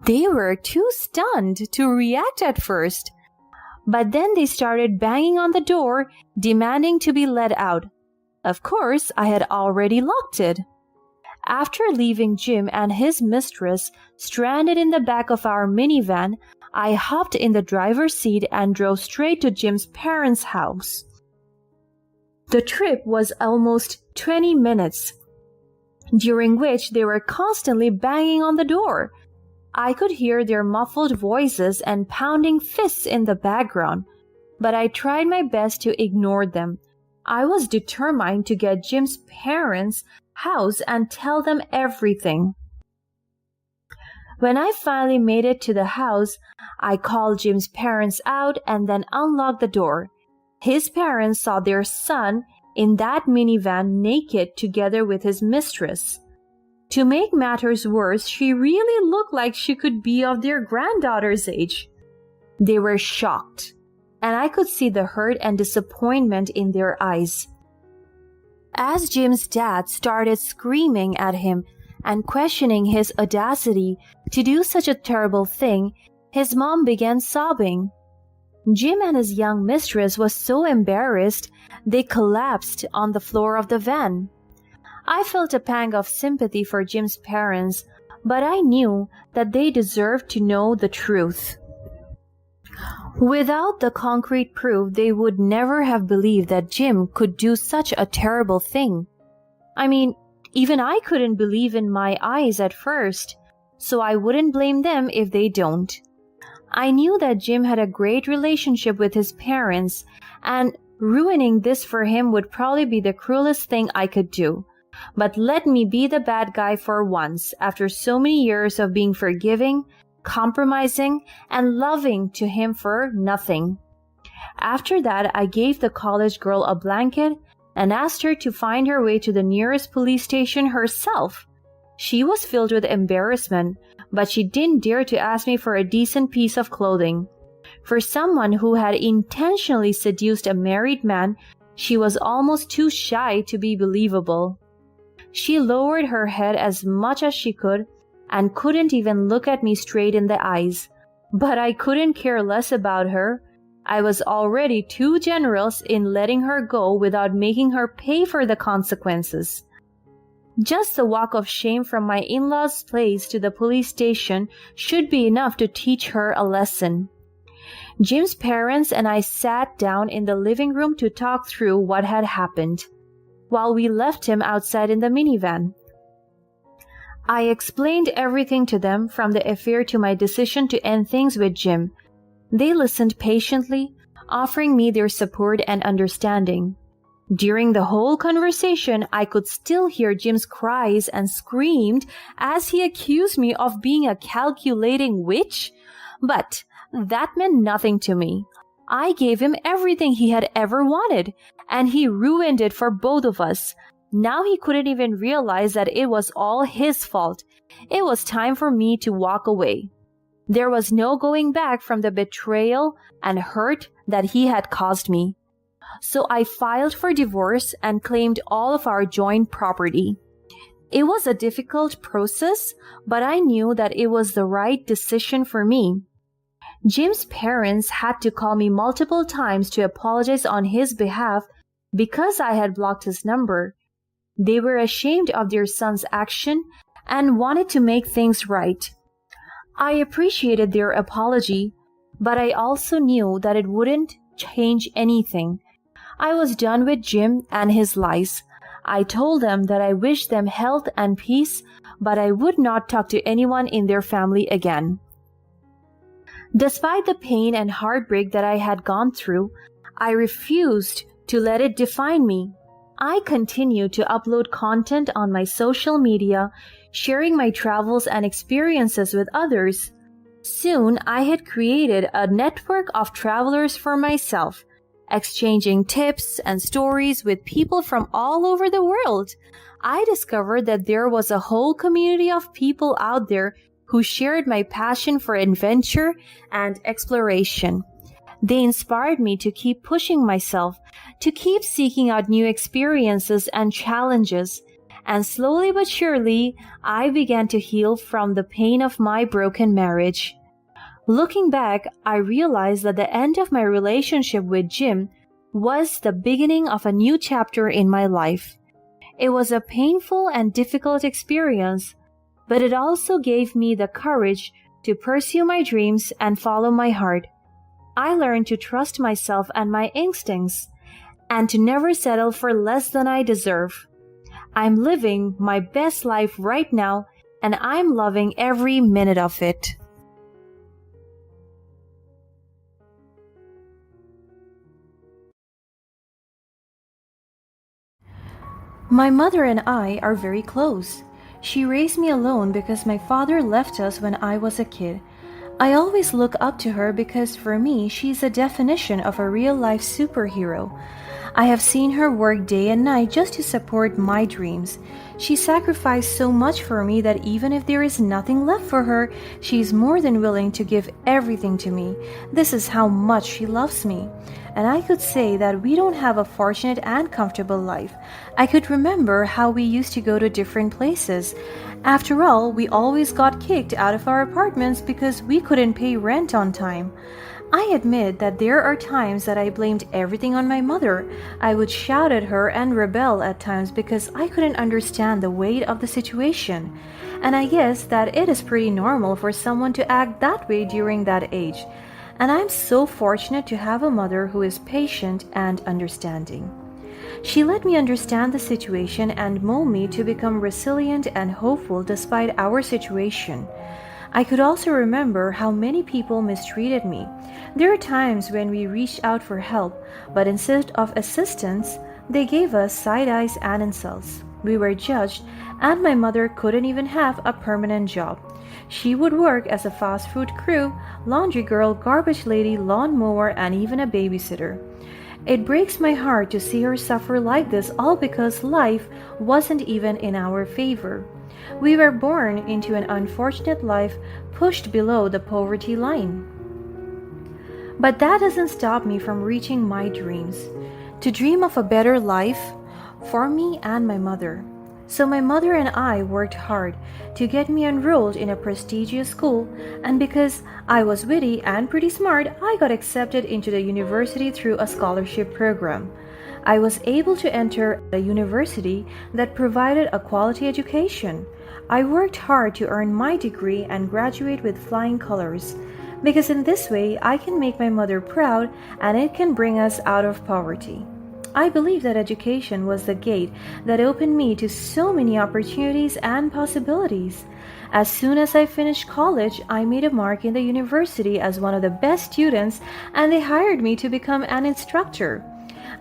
They were too stunned to react at first, but then they started banging on the door, demanding to be let out. Of course, I had already locked it. After leaving Jim and his mistress stranded in the back of our minivan, I hopped in the driver's seat and drove straight to Jim's parents' house. The trip was almost 20 minutes, during which they were constantly banging on the door. I could hear their muffled voices and pounding fists in the background, but I tried my best to ignore them. I was determined to get Jim's parents' house and tell them everything. When I finally made it to the house, I called Jim's parents out and then unlocked the door. His parents saw their son in that minivan naked together with his mistress. To make matters worse, she really looked like she could be of their granddaughter's age. They were shocked, and I could see the hurt and disappointment in their eyes. As Jim's dad started screaming at him and questioning his audacity to do such a terrible thing, his mom began sobbing. Jim and his young mistress was so embarrassed they collapsed on the floor of the van. I felt a pang of sympathy for Jim's parents, but I knew that they deserved to know the truth. Without the concrete proof, they would never have believed that Jim could do such a terrible thing. I mean, even I couldn't believe in my eyes at first. so I wouldn't blame them if they don't. I knew that Jim had a great relationship with his parents, and ruining this for him would probably be the cruelest thing I could do. But let me be the bad guy for once, after so many years of being forgiving, compromising, and loving to him for nothing. After that, I gave the college girl a blanket and asked her to find her way to the nearest police station herself. She was filled with embarrassment, but she didn't dare to ask me for a decent piece of clothing. For someone who had intentionally seduced a married man, she was almost too shy to be believable. She lowered her head as much as she could and couldn't even look at me straight in the eyes. But I couldn't care less about her. I was already too generous in letting her go without making her pay for the consequences. Just the walk of shame from my in-laws' place to the police station should be enough to teach her a lesson. Jim's parents and I sat down in the living room to talk through what had happened, while we left him outside in the minivan. I explained everything to them, from the affair to my decision to end things with Jim. They listened patiently, offering me their support and understanding. During the whole conversation, I could still hear Jim's cries and screams as he accused me of being a calculating witch. But that meant nothing to me. I gave him everything he had ever wanted, and he ruined it for both of us. Now he couldn't even realize that it was all his fault. It was time for me to walk away. There was no going back from the betrayal and hurt that he had caused me. So I filed for divorce and claimed all of our joint property. It was a difficult process, but I knew that it was the right decision for me. Jim's parents had to call me multiple times to apologize on his behalf because I had blocked his number. They were ashamed of their son's action and wanted to make things right. I appreciated their apology, but I also knew that it wouldn't change anything. I was done with Jim and his lies. I told them that I wished them health and peace, but I would not talk to anyone in their family again. Despite the pain and heartbreak that I had gone through, I refused to let it define me. I continued to upload content on my social media, sharing my travels and experiences with others. Soon, I had created a network of travelers for myself, exchanging tips and stories with people from all over the world. I discovered that there was a whole community of people out there who shared my passion for adventure and exploration. They inspired me to keep pushing myself, to keep seeking out new experiences and challenges. And slowly but surely, I began to heal from the pain of my broken marriage. Looking back, I realized that the end of my relationship with Jim was the beginning of a new chapter in my life. It was a painful and difficult experience, but it also gave me the courage to pursue my dreams and follow my heart. I learned to trust myself and my instincts, and to never settle for less than I deserve. I'm living my best life right now, and I'm loving every minute of it. My mother and I are very close. She raised me alone because my father left us when I was a kid. I always look up to her because for me, she's a definition of a real-life superhero. I have seen her work day and night just to support my dreams. She sacrificed so much for me that even if there is nothing left for her, she is more than willing to give everything to me. This is how much she loves me. And I could say that we don't have a fortunate and comfortable life. I could remember how we used to go to different places. After all, we always got kicked out of our apartments because we couldn't pay rent on time. I admit that there are times that I blamed everything on my mother. I would shout at her and rebel at times because I couldn't understand the weight of the situation. And I guess that it is pretty normal for someone to act that way during that age. And I'm so fortunate to have a mother who is patient and understanding. She let me understand the situation and mold me to become resilient and hopeful despite our situation. I could also remember how many people mistreated me. There are times when we reached out for help, but instead of assistance, they gave us side eyes and insults. We were judged, and my mother couldn't even have a permanent job. She would work as a fast food crew, laundry girl, garbage lady, lawn mower, and even a babysitter. It breaks my heart to see her suffer like this, all because life wasn't even in our favor. We were born into an unfortunate life pushed below the poverty line. But that doesn't stop me from reaching my dreams. To dream of a better life for me and my mother. So my mother and I worked hard to get me enrolled in a prestigious school, and because I was witty and pretty smart, I got accepted into the university through a scholarship program. I was able to enter a university that provided a quality education. I worked hard to earn my degree and graduate with flying colors, because in this way I can make my mother proud and it can bring us out of poverty. I believe that education was the gate that opened me to so many opportunities and possibilities. As soon as I finished college, I made a mark in the university as one of the best students, and they hired me to become an instructor.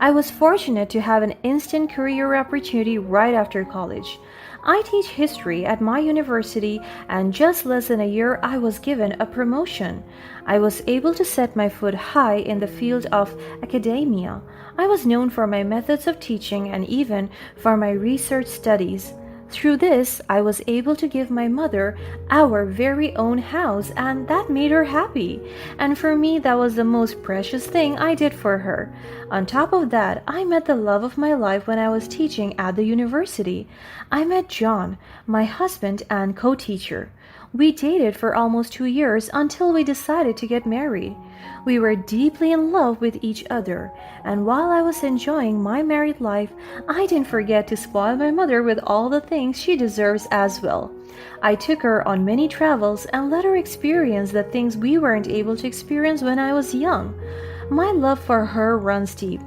I was fortunate to have an instant career opportunity right after college. I teach history at my university, and just less than a year I was given a promotion. I was able to set my foot high in the field of academia. I was known for my methods of teaching and even for my research studies. Through this, I was able to give my mother our very own house, and that made her happy. And for me, that was the most precious thing I did for her. On top of that, I met the love of my life when I was teaching at the university. I met John, my husband and co-teacher. We dated for almost 2 years until we decided to get married. We were deeply in love with each other, and while I was enjoying my married life, I didn't forget to spoil my mother with all the things she deserves as well. I took her on many travels and let her experience the things we weren't able to experience when I was young. My love for her runs deep,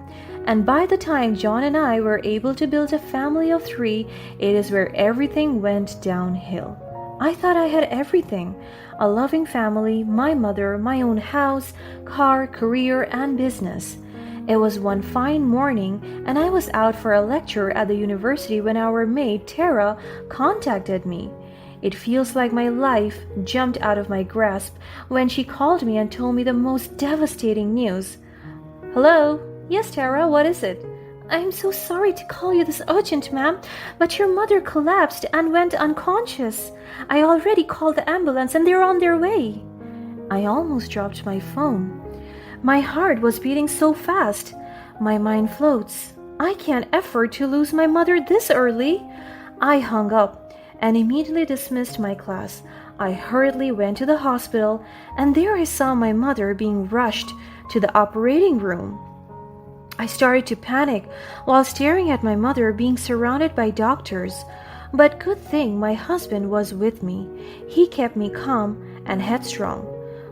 and by the time John and I were able to build a family of 3, it is where everything went downhill. I thought I had everything: a loving family, my mother, my own house, car, career, and business. It was one fine morning, and I was out for a lecture at the university when our maid, Tara, contacted me. It feels like my life jumped out of my grasp when she called me and told me the most devastating news. "Hello? Yes, Tara, what is it?" "I'm so sorry to call you this urgent, ma'am, but your mother collapsed and went unconscious. I already called the ambulance and they're on their way." I almost dropped my phone. My heart was beating so fast. My mind floats. I can't afford to lose my mother this early. I hung up and immediately dismissed my class. I hurriedly went to the hospital, and there I saw my mother being rushed to the operating room. I started to panic while staring at my mother being surrounded by doctors. But good thing my husband was with me. He kept me calm and headstrong.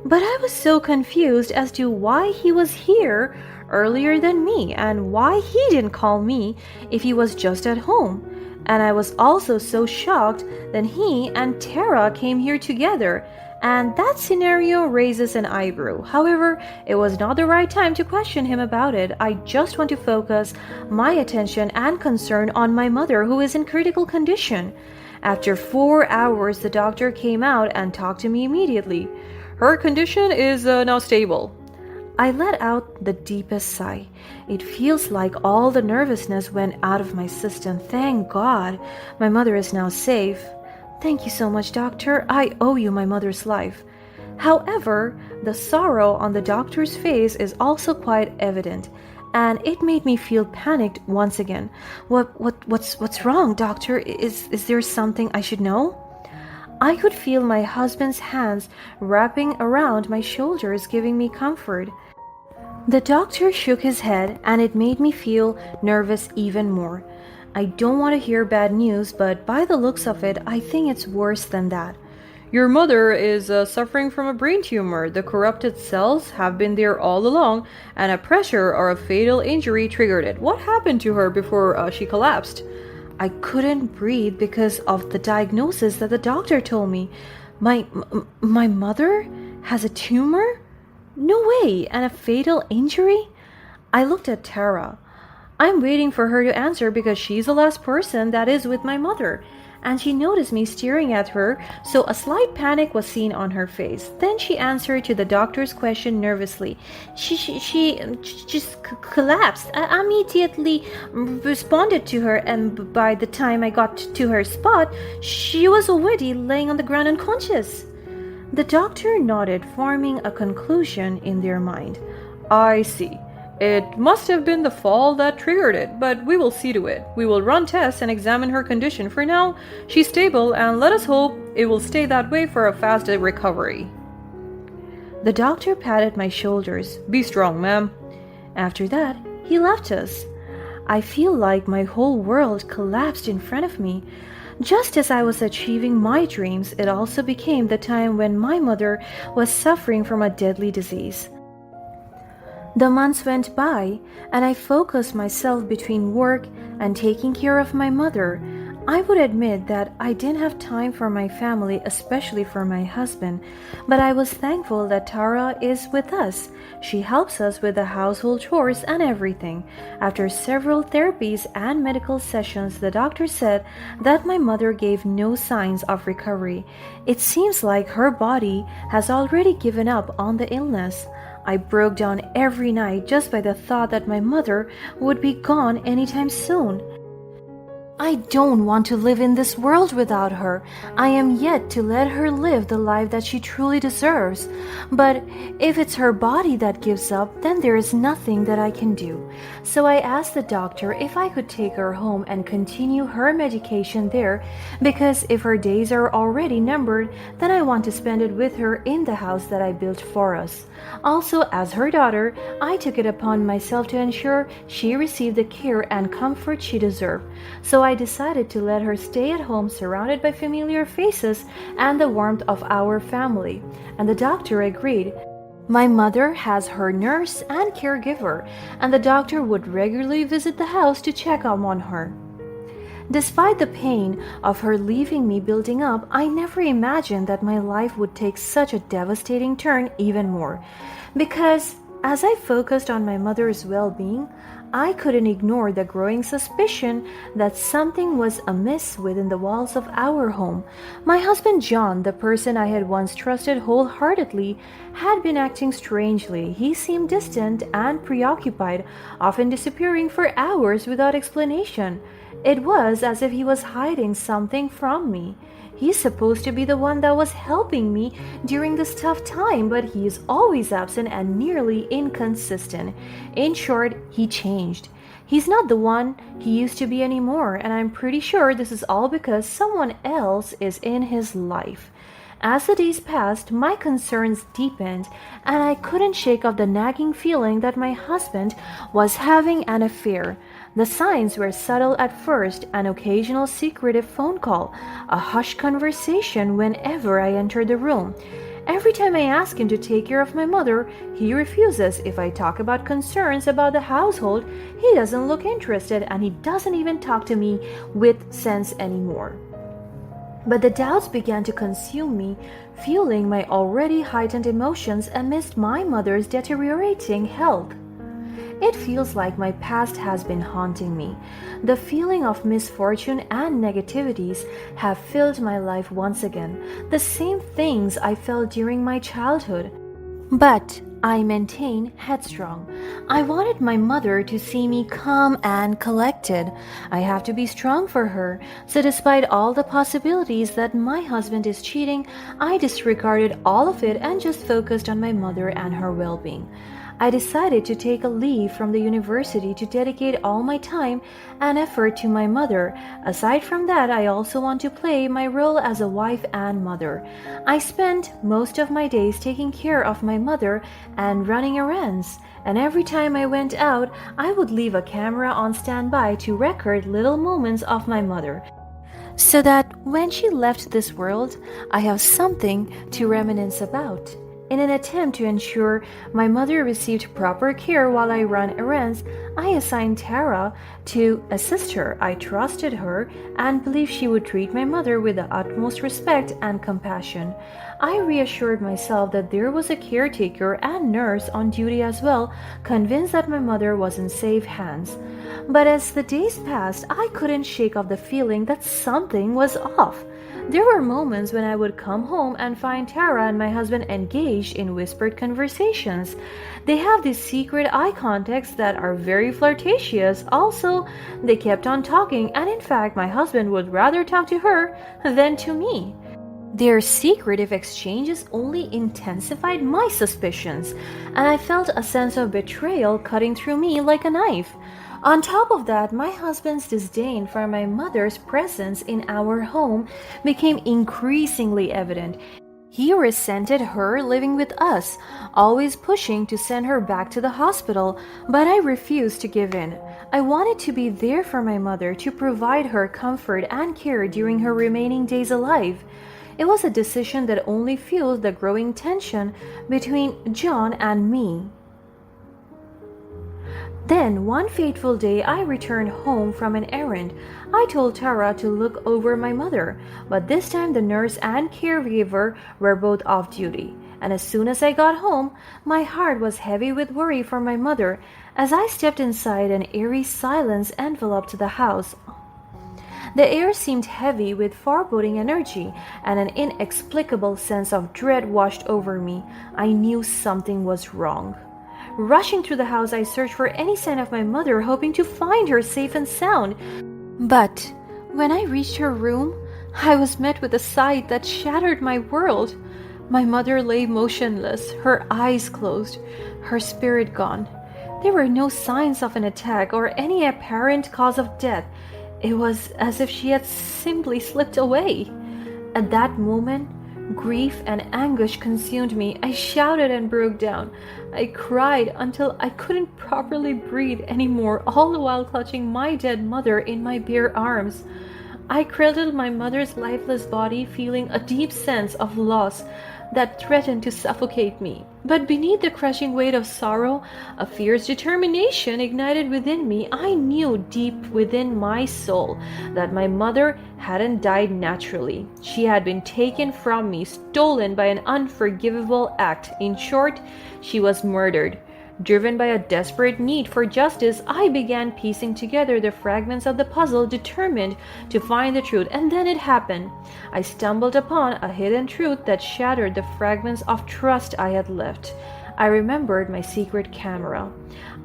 But I was so confused as to why he was here earlier than me and why he didn't call me if he was just at home. And I was also so shocked that he and Tara came here together, and that scenario raises an eyebrow. However, it was not the right time to question him about it. I just want to focus my attention and concern on my mother, who is in critical condition. After 4 hours, the doctor came out and talked to me immediately. "Her condition is now stable." I let out the deepest sigh. It feels like all the nervousness went out of my system. Thank God, my mother is now safe. "Thank you so much, doctor. I owe you my mother's life." However, the sorrow on the doctor's face is also quite evident, and it made me feel panicked once again. What's wrong, doctor? Is there something I should know?" I could feel my husband's hands wrapping around my shoulders, giving me comfort. The doctor shook his head, and it made me feel nervous even more. I don't want to hear bad news, but by the looks of it, I think it's worse than that. Your mother is suffering from a brain tumor. The corrupted cells have been there all along, and a pressure or a fatal injury triggered it. What happened to her before she collapsed? I couldn't breathe because of the diagnosis that the doctor told me. My mother has a tumor? No way, and a fatal injury? I looked at Tara. I'm waiting for her to answer because she's the last person that is with my mother. And she noticed me staring at her, so a slight panic was seen on her face. Then she answered to the doctor's question nervously. She just collapsed. I immediately responded to her, and by the time I got to her spot, she was already laying on the ground unconscious. The doctor nodded, forming a conclusion in their mind. I see. It must have been the fall that triggered it, but we will see to it. We will run tests and examine her condition. For now, she's stable, and let us hope it will stay that way for a fast recovery. The doctor patted my shoulders. Be strong, ma'am. After that, he left us. I feel like my whole world collapsed in front of me. Just as I was achieving my dreams, it also became the time when my mother was suffering from a deadly disease. The months went by, and I focused myself between work and taking care of my mother. I would admit that I didn't have time for my family, especially for my husband, but I was thankful that Tara is with us. She helps us with the household chores and everything. After several therapies and medical sessions, the doctor said that my mother gave no signs of recovery. It seems like her body has already given up on the illness. I broke down every night just by the thought that my mother would be gone anytime soon. I don't want to live in this world without her. I am yet to let her live the life that she truly deserves. But if it's her body that gives up, then there is nothing that I can do. So I asked the doctor if I could take her home and continue her medication there, because if her days are already numbered, then I want to spend it with her in the house that I built for us. Also, as her daughter, I took it upon myself to ensure she received the care and comfort she deserved. So I decided to let her stay at home surrounded by familiar faces and the warmth of our family. And the doctor agreed. My mother has her nurse and caregiver, and the doctor would regularly visit the house to check on her. Despite the pain of her leaving me building up, I never imagined that my life would take such a devastating turn even more. Because as I focused on my mother's well-being, I couldn't ignore the growing suspicion that something was amiss within the walls of our home. My husband John, the person I had once trusted wholeheartedly, had been acting strangely. He seemed distant and preoccupied, often disappearing for hours without explanation. It was as if he was hiding something from me. He's supposed to be the one that was helping me during this tough time, but he is always absent and nearly inconsistent. In short, he changed. He's not the one he used to be anymore, and I'm pretty sure this is all because someone else is in his life. As the days passed, my concerns deepened, and I couldn't shake off the nagging feeling that my husband was having an affair. The signs were subtle at first: an occasional secretive phone call, a hushed conversation whenever I entered the room. Every time I ask him to take care of my mother, he refuses. If I talk about concerns about the household, he doesn't look interested, and he doesn't even talk to me with sense anymore. But the doubts began to consume me, fueling my already heightened emotions amidst my mother's deteriorating health. It feels like my past has been haunting me. The feeling of misfortune and negativities have filled my life once again, the same things I felt during my childhood. But I maintain headstrong. I wanted my mother to see me calm and collected. I have to be strong for her. So despite all the possibilities that my husband is cheating, I disregarded all of it and just focused on my mother and her well-being. I decided to take a leave from the university to dedicate all my time and effort to my mother. Aside from that, I also want to play my role as a wife and mother. I spent most of my days taking care of my mother and running errands. And every time I went out, I would leave a camera on standby to record little moments of my mother. so that when she left this world, I have something to reminisce about. In an attempt to ensure my mother received proper care while I ran errands, I assigned Tara to assist her. I trusted her and believed she would treat my mother with the utmost respect and compassion. I reassured myself that there was a caretaker and nurse on duty as well, convinced that my mother was in safe hands. But as the days passed, I couldn't shake off the feeling that something was off. There were moments when I would come home and find Tara and my husband engaged in whispered conversations. They have these secret eye contacts that are very flirtatious. Also, they kept on talking, and in fact, my husband would rather talk to her than to me. Their secretive exchanges only intensified my suspicions, and I felt a sense of betrayal cutting through me like a knife. On top of that, my husband's disdain for my mother's presence in our home became increasingly evident. He resented her living with us, always pushing to send her back to the hospital, but I refused to give in. I wanted to be there for my mother, to provide her comfort and care during her remaining days alive. It was a decision that only fueled the growing tension between John and me. Then, one fateful day, I returned home from an errand. I told Tara to look over my mother, but this time the nurse and caregiver were both off duty. And as soon as I got home, my heart was heavy with worry for my mother. As I stepped inside, an eerie silence enveloped the house. The air seemed heavy with foreboding energy, and an inexplicable sense of dread washed over me. I knew something was wrong. Rushing through the house, I searched for any sign of my mother, hoping to find her safe and sound. But when I reached her room, I was met with a sight that shattered my world. My mother lay motionless, her eyes closed, her spirit gone. There were no signs of an attack or any apparent cause of death. It was as if she had simply slipped away. At that moment, grief and anguish consumed me. I shouted and broke down. I cried until I couldn't properly breathe anymore, all the while clutching my dead mother in my bare arms. I cradled my mother's lifeless body, feeling a deep sense of loss that threatened to suffocate me. But beneath the crushing weight of sorrow, a fierce determination ignited within me. I knew deep within my soul that my mother hadn't died naturally. She had been taken from me, stolen by an unforgivable act. In short, she was murdered. Driven by a desperate need for justice, I began piecing together the fragments of the puzzle, determined to find the truth. And then it happened. I stumbled upon a hidden truth that shattered the fragments of trust I had left. I remembered my secret camera.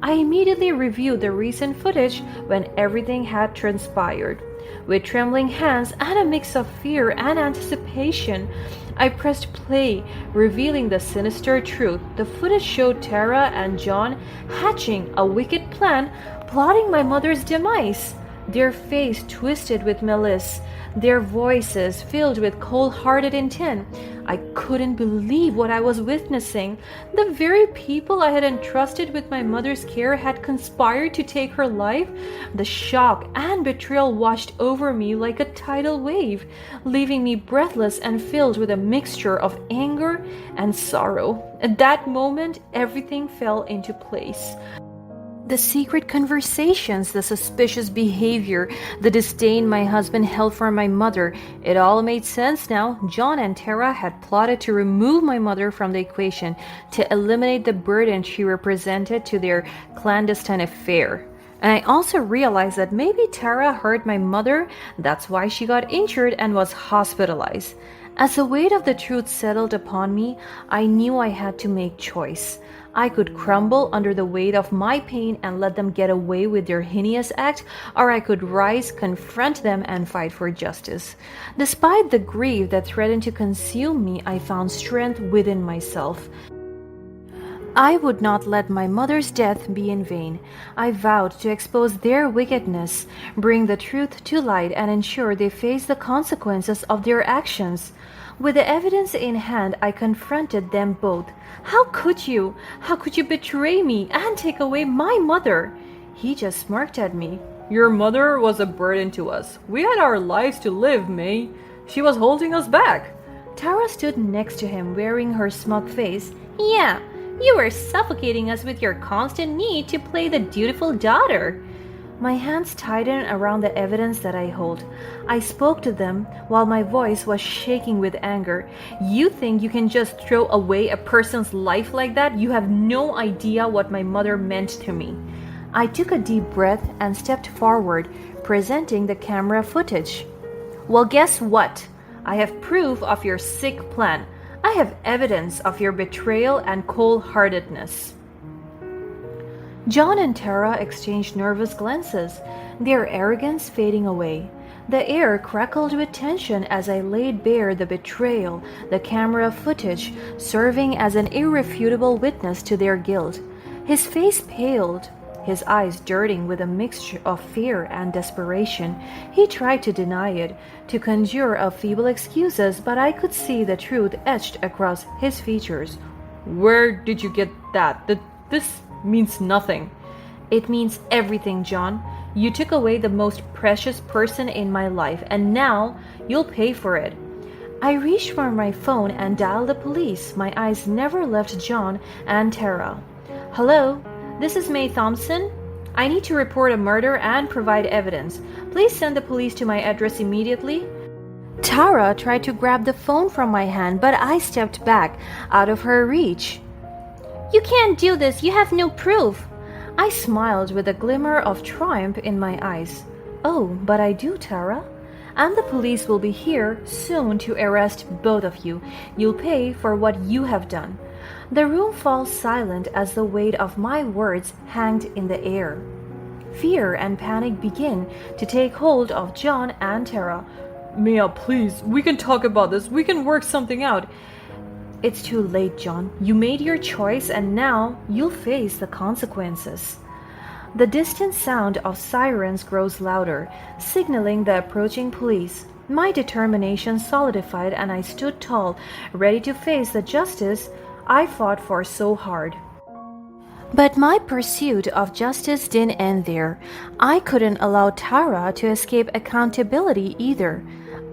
I immediately reviewed the recent footage when everything had transpired. With trembling hands and a mix of fear and anticipation, I pressed play, revealing the sinister truth. The footage showed Tara and John hatching a wicked plan, plotting my mother's demise. Their face twisted with malice, their voices filled with cold-hearted intent. I couldn't believe what I was witnessing. The very people I had entrusted with my mother's care had conspired to take her life. The shock and betrayal washed over me like a tidal wave, leaving me breathless and filled with a mixture of anger and sorrow. At that moment, everything fell into place. The secret conversations, the suspicious behavior, the disdain my husband held for my mother. It all made sense now. John and Tara had plotted to remove my mother from the equation, to eliminate the burden she represented to their clandestine affair. And I also realized that maybe Tara hurt my mother. That's why she got injured and was hospitalized. As the weight of the truth settled upon me, I knew I had to make choice. I could crumble under the weight of my pain and let them get away with their heinous act, or I could rise, confront them, and fight for justice. Despite the grief that threatened to consume me, I found strength within myself. I would not let my mother's death be in vain. I vowed to expose their wickedness, bring the truth to light, and ensure they face the consequences of their actions. With the evidence in hand, I confronted them both. How could you? How could you betray me and take away my mother? He just smirked at me. Your mother was a burden to us. We had our lives to live, May. She was holding us back. Tara stood next to him, wearing her smug face. Yeah, you were suffocating us with your constant need to play the dutiful daughter. My hands tightened around the evidence that I hold. I spoke to them while my voice was shaking with anger. You think you can just throw away a person's life like that? You have no idea what my mother meant to me. I took a deep breath and stepped forward, presenting the camera footage. Well, guess what? I have proof of your sick plan. I have evidence of your betrayal and cold-heartedness. John and Tara exchanged nervous glances, their arrogance fading away. The air crackled with tension as I laid bare the betrayal, the camera footage serving as an irrefutable witness to their guilt. His face paled, his eyes dirting with a mixture of fear and desperation. He tried to deny it, to conjure up feeble excuses, but I could see the truth etched across his features. Where did you get that? This means nothing. It means everything, John. You took away the most precious person in my life, and now you'll pay for it. I reached for my phone and dialed the police. My eyes never left John and Tara. Hello? This is May Thompson. I need to report a murder and provide evidence. Please send the police to my address immediately. Tara tried to grab the phone from my hand, but I stepped back, out of her reach. You can't do this. You have no proof. I smiled with a glimmer of triumph in my eyes. Oh, but I do, Tara. And the police will be here soon to arrest both of you. You'll pay for what you have done. The room falls silent as the weight of my words hanged in the air. Fear and panic begin to take hold of John and Tara. Mia, please, we can talk about this. We can work something out. It's too late, John. You made your choice and now you'll face the consequences. The distant sound of sirens grows louder, signaling the approaching police. My determination solidified and I stood tall, ready to face the justice I fought for so hard. But my pursuit of justice didn't end there. I couldn't allow Tara to escape accountability either.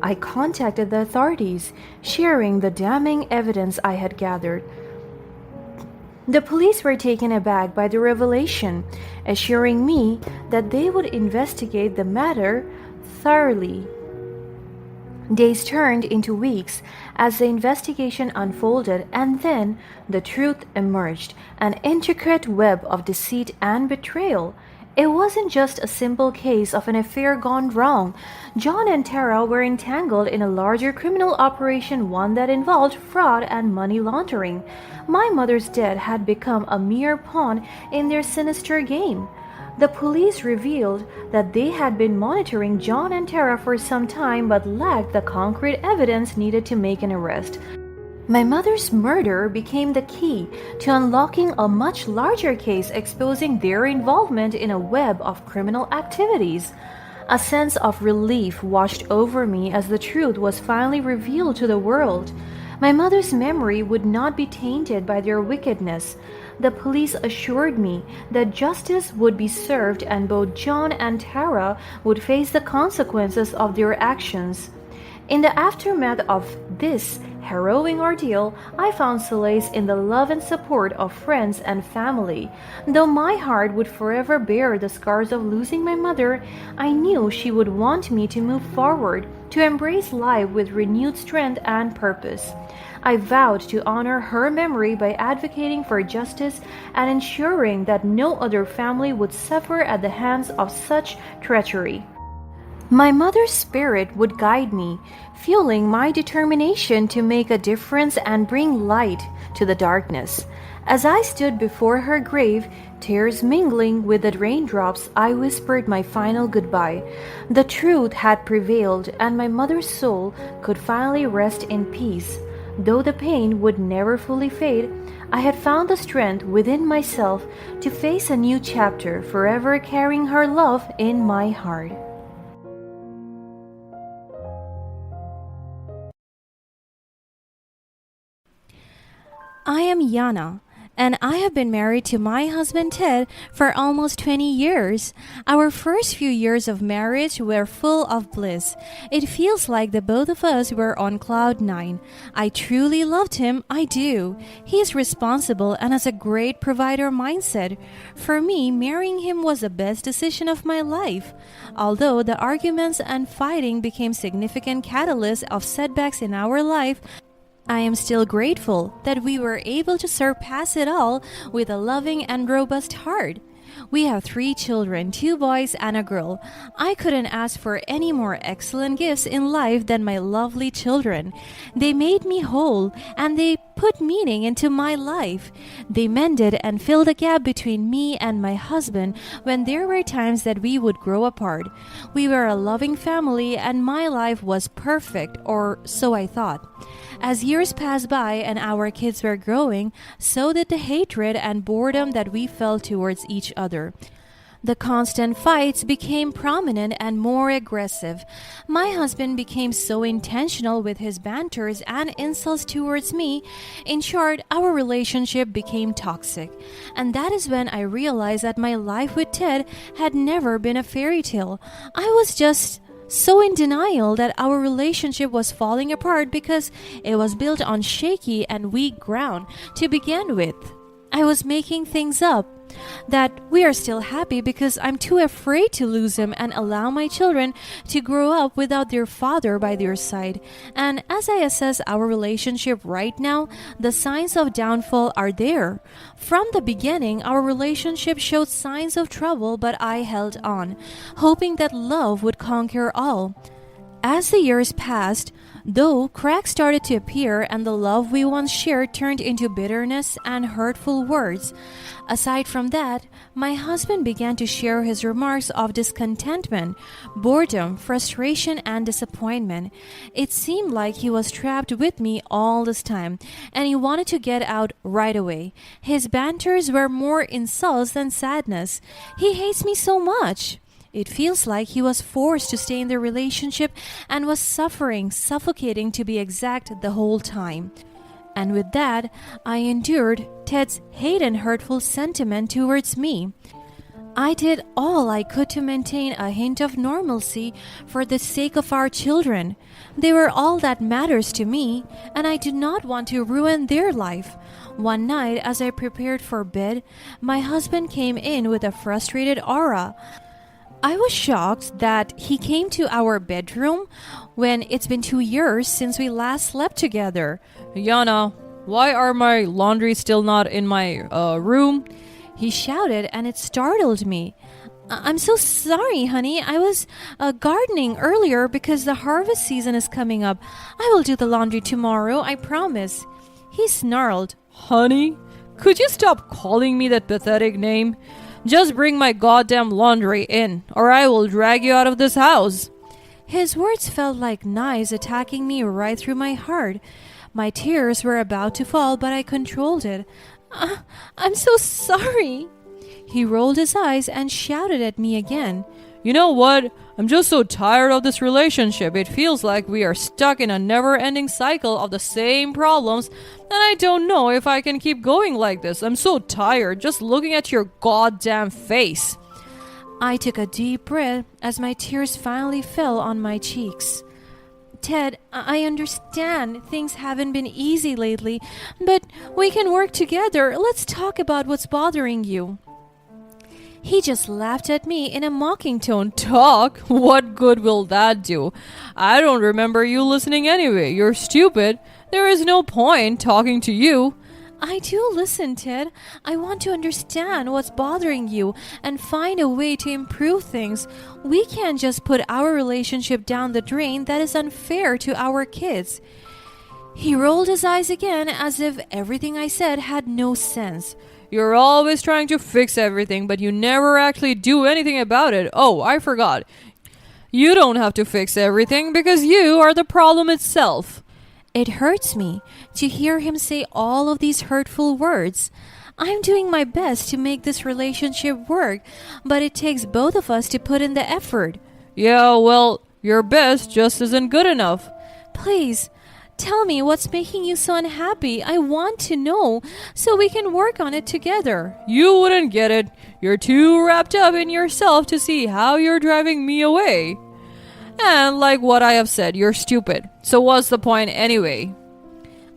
I contacted the authorities, sharing the damning evidence I had gathered. The police were taken aback by the revelation, assuring me that they would investigate the matter thoroughly. Days turned into weeks as the investigation unfolded, and then the truth emerged, an intricate web of deceit and betrayal. It wasn't just a simple case of an affair gone wrong. John and Tara were entangled in a larger criminal operation, one that involved fraud and money laundering. My mother's death had become a mere pawn in their sinister game. The police revealed that they had been monitoring John and Tara for some time but lacked the concrete evidence needed to make an arrest. My mother's murder became the key to unlocking a much larger case exposing their involvement in a web of criminal activities. A sense of relief washed over me as the truth was finally revealed to the world. My mother's memory would not be tainted by their wickedness. The police assured me that justice would be served and both John and Tara would face the consequences of their actions. In the aftermath of this harrowing ordeal, I found solace in the love and support of friends and family. Though my heart would forever bear the scars of losing my mother, I knew she would want me to move forward, to embrace life with renewed strength and purpose. I vowed to honor her memory by advocating for justice and ensuring that no other family would suffer at the hands of such treachery. My mother's spirit would guide me, fueling my determination to make a difference and bring light to the darkness. As I stood before her grave, tears mingling with the raindrops, I whispered my final goodbye. The truth had prevailed, and my mother's soul could finally rest in peace. Though the pain would never fully fade, I had found the strength within myself to face a new chapter, forever carrying her love in my heart. I am Yana, And I have been married to my husband Ted for almost 20 years. Our first few years of marriage were full of bliss. It feels like the both of us were on cloud nine. I truly loved him, I do. He is responsible and has a great provider mindset. For me, marrying him was the best decision of my life. Although the arguments and fighting became significant catalysts of setbacks in our life, I am still grateful that we were able to surpass it all with a loving and robust heart. We have 3 children, 2 boys and a girl. I couldn't ask for any more excellent gifts in life than my lovely children. They made me whole and they put meaning into my life. They mended and filled the gap between me and my husband when there were times that we would grow apart. We were a loving family and my life was perfect, or so I thought. As years passed by and our kids were growing, so did the hatred and boredom that we felt towards each other. The constant fights became prominent and more aggressive. My husband became so intentional with his banters and insults towards me. In short, our relationship became toxic. And that is when I realized that my life with Ted had never been a fairy tale. I was just so in denial that our relationship was falling apart because it was built on shaky and weak ground to begin with. I was making things up. That we are still happy because I'm too afraid to lose him and allow my children to grow up without their father by their side. And as I assess our relationship right now, the signs of downfall are there. From the beginning, our relationship showed signs of trouble, but I held on, hoping that love would conquer all. As the years passed, though cracks started to appear and the love we once shared turned into bitterness and hurtful words. Aside from that, my husband began to share his remarks of discontentment, boredom, frustration, and disappointment. It seemed like he was trapped with me all this time, and he wanted to get out right away. His banters were more insults than sadness. He hates me so much. It feels like he was forced to stay in the relationship and was suffocating to be exact the whole time. And with that, I endured Ted's hate and hurtful sentiment towards me. I did all I could to maintain a hint of normalcy for the sake of our children. They were all that matters to me, and I did not want to ruin their life. One night, as I prepared for bed, my husband came in with a frustrated aura. I was shocked that he came to our bedroom when it's been 2 years since we last slept together. Yana, why are my laundry still not in my room? He shouted, and it startled me. I'm so sorry, honey. I was gardening earlier because the harvest season is coming up. I will do the laundry tomorrow, I promise. He snarled. Honey, could you stop calling me that pathetic name? Just bring my goddamn laundry in, or I will drag you out of this house. His words felt like knives attacking me right through my heart. My tears were about to fall, but I controlled it. I'm so sorry. He rolled his eyes and shouted at me again. You know what? I'm just so tired of this relationship. It feels like we are stuck in a never-ending cycle of the same problems, and I don't know if I can keep going like this. I'm so tired just looking at your goddamn face. I took a deep breath as my tears finally fell on my cheeks. Ted, I understand things haven't been easy lately, but we can work together. Let's talk about what's bothering you. He just laughed at me in a mocking tone. Talk? What good will that do? I don't remember you listening anyway. You're stupid. There is no point talking to you. I do listen, Ted. I want to understand what's bothering you and find a way to improve things. We can't just put our relationship down the drain. That is unfair to our kids. He rolled his eyes again as if everything I said had no sense. You're always trying to fix everything, but you never actually do anything about it. Oh, I forgot. You don't have to fix everything because you are the problem itself. It hurts me to hear him say all of these hurtful words. I'm doing my best to make this relationship work, but it takes both of us to put in the effort. Yeah, well, your best just isn't good enough. Please, Tell me what's making you so unhappy. I want to know so we can work on it together. You wouldn't get it. You're too wrapped up in yourself to see how you're driving me away. And like what I have said, you're stupid. So what's the point anyway?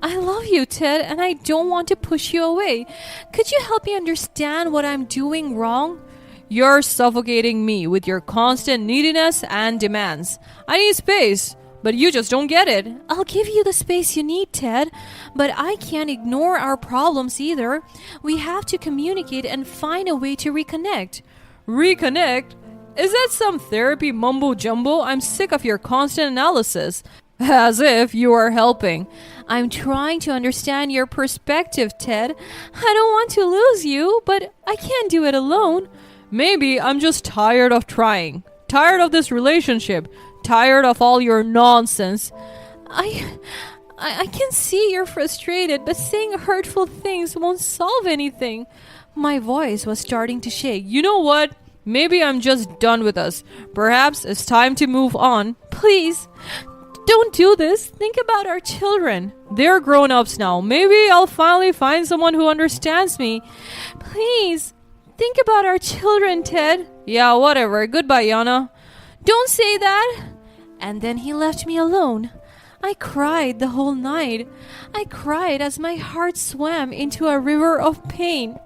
I love you, Ted, and I don't want to push you away. Could you help me understand what I'm doing wrong? You're suffocating me with your constant neediness and demands. I need space, but you just don't get it. I'll give you the space you need, Ted, but I can't ignore our problems either. We have to communicate and find a way to reconnect. Reconnect? Is that some therapy mumbo jumbo? I'm sick of your constant analysis. As if you are helping. I'm trying to understand your perspective, Ted. I don't want to lose you, but I can't do it alone. Maybe I'm just tired of trying. Tired of this relationship. Tired of all your nonsense. I can see you're frustrated, but saying hurtful things won't solve anything. My voice was starting to shake. You know what? Maybe I'm just done with us. Perhaps it's time to move on. Please, don't do this. Think about our children. They're grown-ups now. Maybe I'll finally find someone who understands me. Please, think about our children, Ted. Yeah, whatever. Goodbye, Yana. Don't say that. And then he left me alone. I cried the whole night. I cried as my heart swam into a river of pain.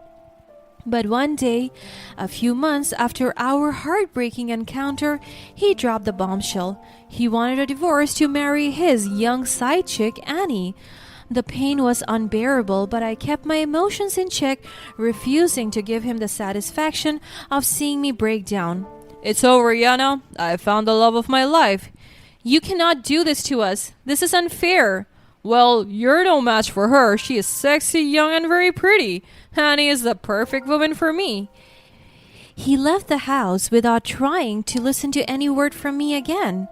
But one day, a few months after our heartbreaking encounter, he dropped the bombshell. He wanted a divorce to marry his young side chick, Annie. The pain was unbearable, but I kept my emotions in check, refusing to give him the satisfaction of seeing me break down. It's over, Yana. I found the love of my life. You cannot do this to us. This is unfair. Well, you're no match for her. She is sexy, young, and very pretty. Annie is the perfect woman for me. He left the house without trying to listen to any word from me again.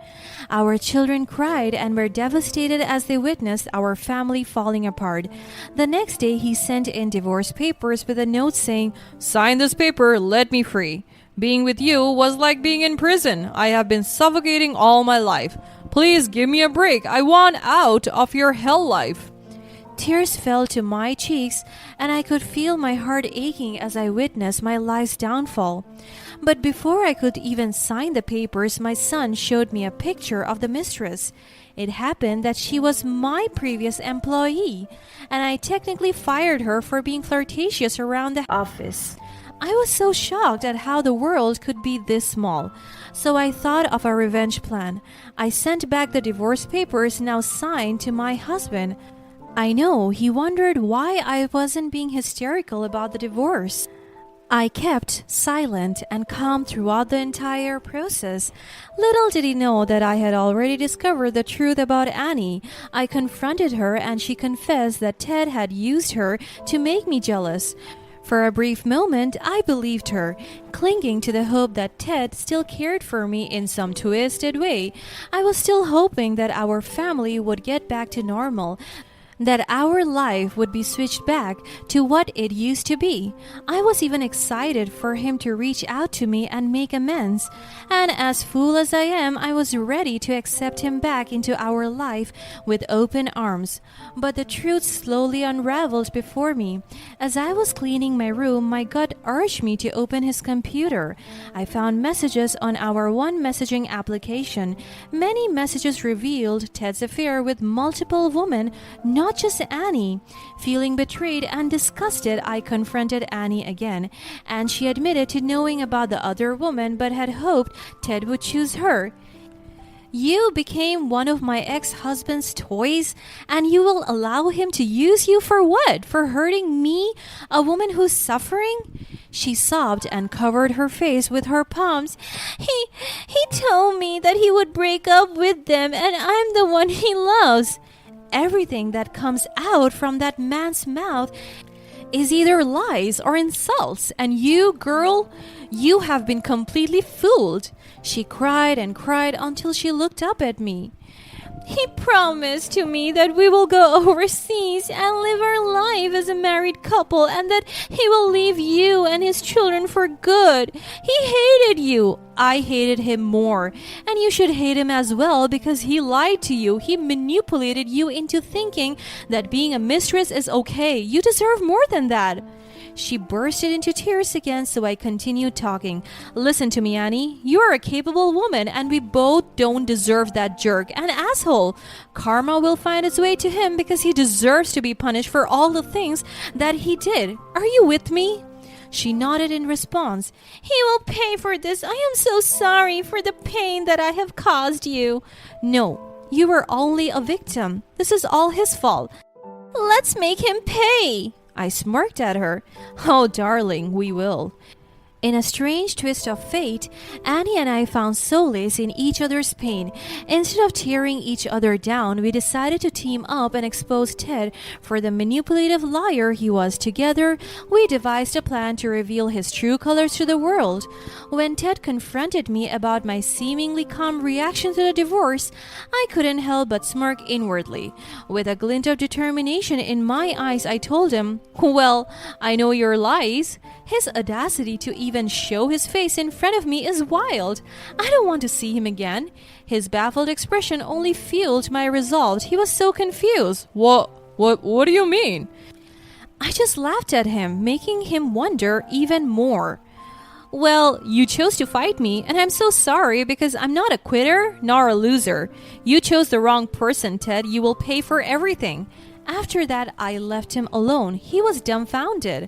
Our children cried and were devastated as they witnessed our family falling apart. The next day, he sent in divorce papers with a note saying, "Sign this paper, let me free. Being with you was like being in prison. I have been suffocating all my life. Please give me a break. I want out of your hell life." Tears fell to my cheeks, and I could feel my heart aching as I witnessed my life's downfall. But before I could even sign the papers, my son showed me a picture of the mistress. It happened that she was my previous employee, and I technically fired her for being flirtatious around the office. I was so shocked at how the world could be this small. So I thought of a revenge plan. I sent back the divorce papers now signed to my husband. I know he wondered why I wasn't being hysterical about the divorce. I kept silent and calm throughout the entire process. Little did he know that I had already discovered the truth about Annie. I confronted her and she confessed that Ted had used her to make me jealous. For a brief moment, I believed her, clinging to the hope that Ted still cared for me in some twisted way. I was still hoping that our family would get back to normal, that our life would be switched back to what it used to be. I was even excited for him to reach out to me and make amends. And as fool as I am, I was ready to accept him back into our life with open arms. But the truth slowly unraveled before me. As I was cleaning my room, my gut urged me to open his computer. I found messages on our one messaging application. Many messages revealed Ted's affair with multiple women, not just Annie. Feeling betrayed and disgusted, I confronted Annie again, and she admitted to knowing about the other woman but had hoped Ted would choose her. You became one of my ex-husband's toys, and you will allow him to use you for what? For hurting me, a woman who's suffering? She sobbed and covered her face with her palms. He told me that he would break up with them, and I'm the one he loves. Everything that comes out from that man's mouth is either lies or insults, and you, girl, you have been completely fooled. She cried and cried until she looked up at me. He promised to me that we will go overseas and live our life as a married couple and that he will leave you and his children for good. He hated you. I hated him more. And you should hate him as well because he lied to you. He manipulated you into thinking that being a mistress is okay. You deserve more than that. She bursted into tears again, so I continued talking. Listen to me, Annie. You are a capable woman, and we both don't deserve that jerk, an asshole. Karma will find its way to him because he deserves to be punished for all the things that he did. Are you with me? She nodded in response. He will pay for this. I am so sorry for the pain that I have caused you. No, you were only a victim. This is all his fault. Let's make him pay. I smirked at her. Oh, darling, we will. In a strange twist of fate, Annie and I found solace in each other's pain. Instead of tearing each other down, we decided to team up and expose Ted for the manipulative liar he was. Together, we devised a plan to reveal his true colors to the world. When Ted confronted me about my seemingly calm reaction to the divorce, I couldn't help but smirk inwardly. With a glint of determination in my eyes, I told him, "Well, I know your lies." His audacity to even show his face in front of me is wild. I don't want to see him again. His baffled expression only fueled my resolve. He was so confused. What do you mean? I just laughed at him, making him wonder even more. Well, you chose to fight me, and I'm so sorry because I'm not a quitter nor a loser. You chose the wrong person, Ted. You will pay for everything. After that, I left him alone. He was dumbfounded.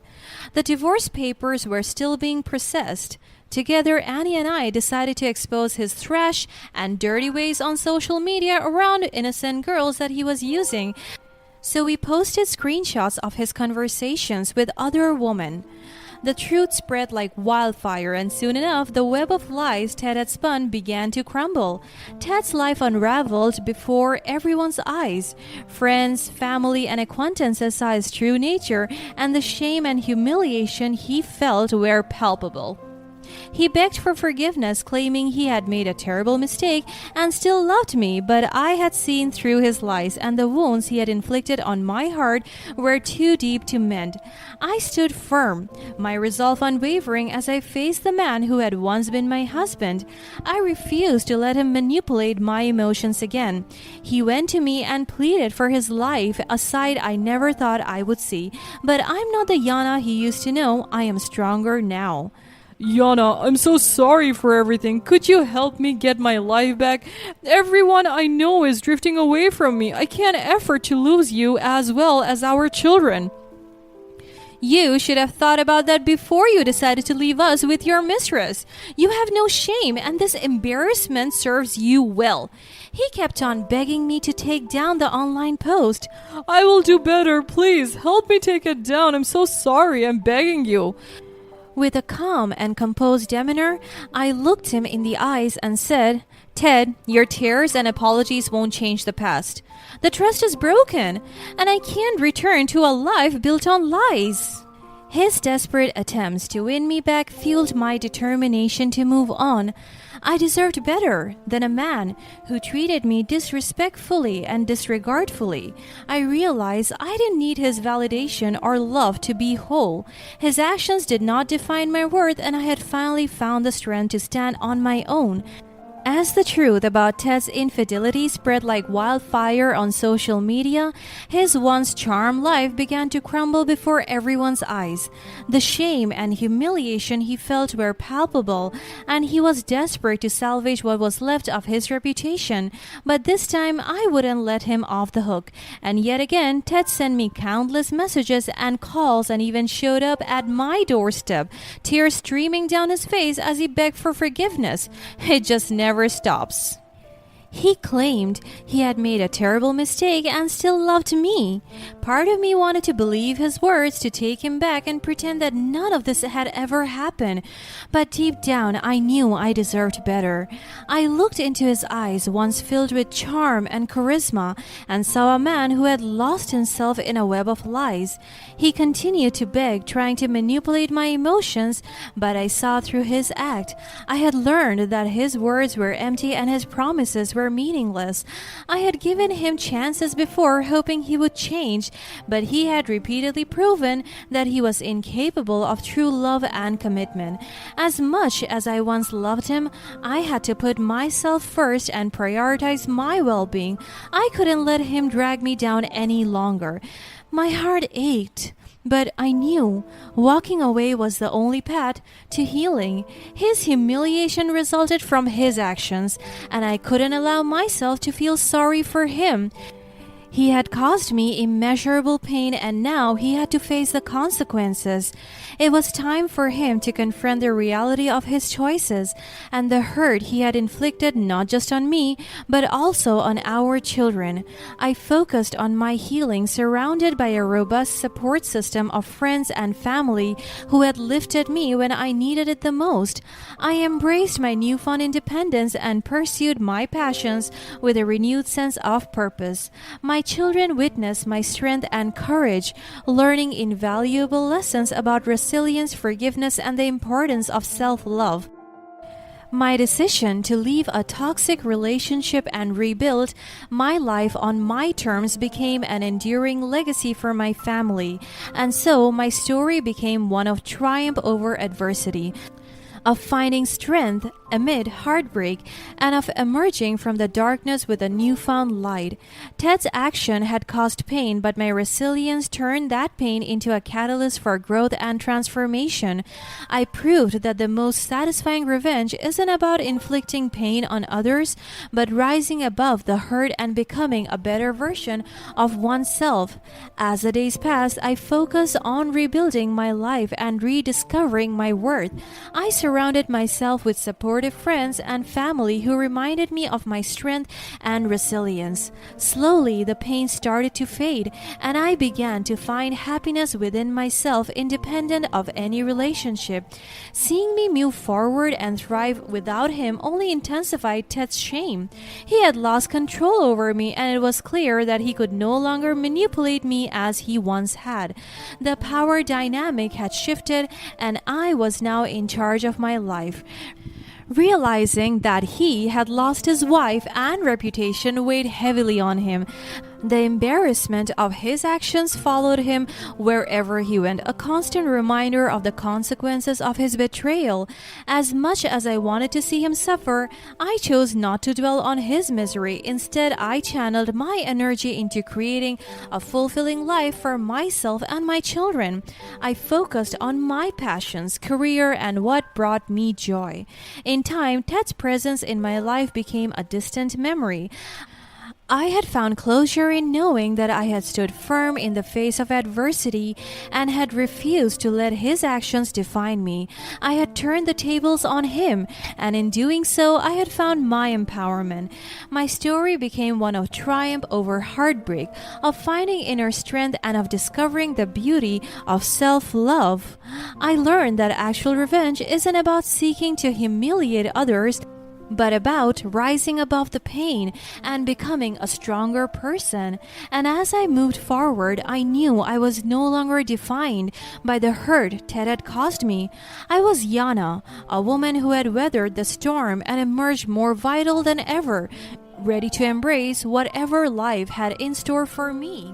The divorce papers were still being processed. Together, Annie and I decided to expose his trash and dirty ways on social media around innocent girls that he was using. So we posted screenshots of his conversations with other women. The truth spread like wildfire, and soon enough, the web of lies Ted had spun began to crumble. Ted's life unraveled before everyone's eyes. Friends, family, and acquaintances saw his true nature, and the shame and humiliation he felt were palpable. He begged for forgiveness, claiming he had made a terrible mistake and still loved me, but I had seen through his lies, and the wounds he had inflicted on my heart were too deep to mend. I stood firm, my resolve unwavering as I faced the man who had once been my husband. I refused to let him manipulate my emotions again. He went to me and pleaded for his life, a side I never thought I would see. But I'm not the Yana he used to know. I am stronger now. Yana, I'm so sorry for everything. Could you help me get my life back? Everyone I know is drifting away from me. I can't afford to lose you as well as our children. You should have thought about that before you decided to leave us with your mistress. You have no shame, and this embarrassment serves you well. He kept on begging me to take down the online post. I will do better. Please, help me take it down. I'm so sorry. I'm begging you. With a calm and composed demeanor, I looked him in the eyes and said, Ted, your tears and apologies won't change the past. The trust is broken, and I can't return to a life built on lies. His desperate attempts to win me back fueled my determination to move on. I deserved better than a man who treated me disrespectfully and disregardfully. I realized I didn't need his validation or love to be whole. His actions did not define my worth, and I had finally found the strength to stand on my own. As the truth about Ted's infidelity spread like wildfire on social media, his once charmed life began to crumble before everyone's eyes. The shame and humiliation he felt were palpable, and he was desperate to salvage what was left of his reputation. But this time, I wouldn't let him off the hook. And yet again, Ted sent me countless messages and calls and even showed up at my doorstep, tears streaming down his face as he begged for forgiveness. It just never stops. He claimed he had made a terrible mistake and still loved me. Part of me wanted to believe his words, to take him back and pretend that none of this had ever happened. But deep down, I knew I deserved better. I looked into his eyes, once filled with charm and charisma, and saw a man who had lost himself in a web of lies. He continued to beg, trying to manipulate my emotions, but I saw through his act. I had learned that his words were empty and his promises were were meaningless. I had given him chances before, hoping he would change, but he had repeatedly proven that he was incapable of true love and commitment. As much as I once loved him, I had to put myself first and prioritize my well-being. I couldn't let him drag me down any longer. My heart ached. But I knew walking away was the only path to healing. His humiliation resulted from his actions, and I couldn't allow myself to feel sorry for him. He had caused me immeasurable pain, and now he had to face the consequences. It was time for him to confront the reality of his choices and the hurt he had inflicted not just on me, but also on our children. I focused on my healing, surrounded by a robust support system of friends and family who had lifted me when I needed it the most. I embraced my newfound independence and pursued my passions with a renewed sense of purpose. My children witnessed my strength and courage, learning invaluable lessons about resilience, forgiveness, and the importance of self-love. My decision to leave a toxic relationship and rebuild my life on my terms became an enduring legacy for my family, and so my story became one of triumph over adversity, of finding strength amid heartbreak, and of emerging from the darkness with a newfound light. Ted's action had caused pain, but my resilience turned that pain into a catalyst for growth and transformation. I proved that the most satisfying revenge isn't about inflicting pain on others, but rising above the hurt and becoming a better version of oneself. As the days passed, I focused on rebuilding my life and rediscovering my worth. I surrounded myself with supportive friends and family who reminded me of my strength and resilience. Slowly, the pain started to fade, and I began to find happiness within myself, independent of any relationship. Seeing me move forward and thrive without him only intensified Ted's shame. He had lost control over me, and it was clear that he could no longer manipulate me as he once had. The power dynamic had shifted, and I was now in charge of my life. Realizing that he had lost his wife and reputation weighed heavily on him. The embarrassment of his actions followed him wherever he went, a constant reminder of the consequences of his betrayal. As much as I wanted to see him suffer, I chose not to dwell on his misery. Instead, I channeled my energy into creating a fulfilling life for myself and my children. I focused on my passions, career, and what brought me joy. In time, Ted's presence in my life became a distant memory. I had found closure in knowing that I had stood firm in the face of adversity and had refused to let his actions define me. I had turned the tables on him, and in doing so, I had found my empowerment. My story became one of triumph over heartbreak, of finding inner strength, and of discovering the beauty of self-love. I learned that actual revenge isn't about seeking to humiliate others, but about rising above the pain and becoming a stronger person. And as I moved forward, I knew I was no longer defined by the hurt Ted had caused me. I was Yana, a woman who had weathered the storm and emerged more vital than ever, ready to embrace whatever life had in store for me.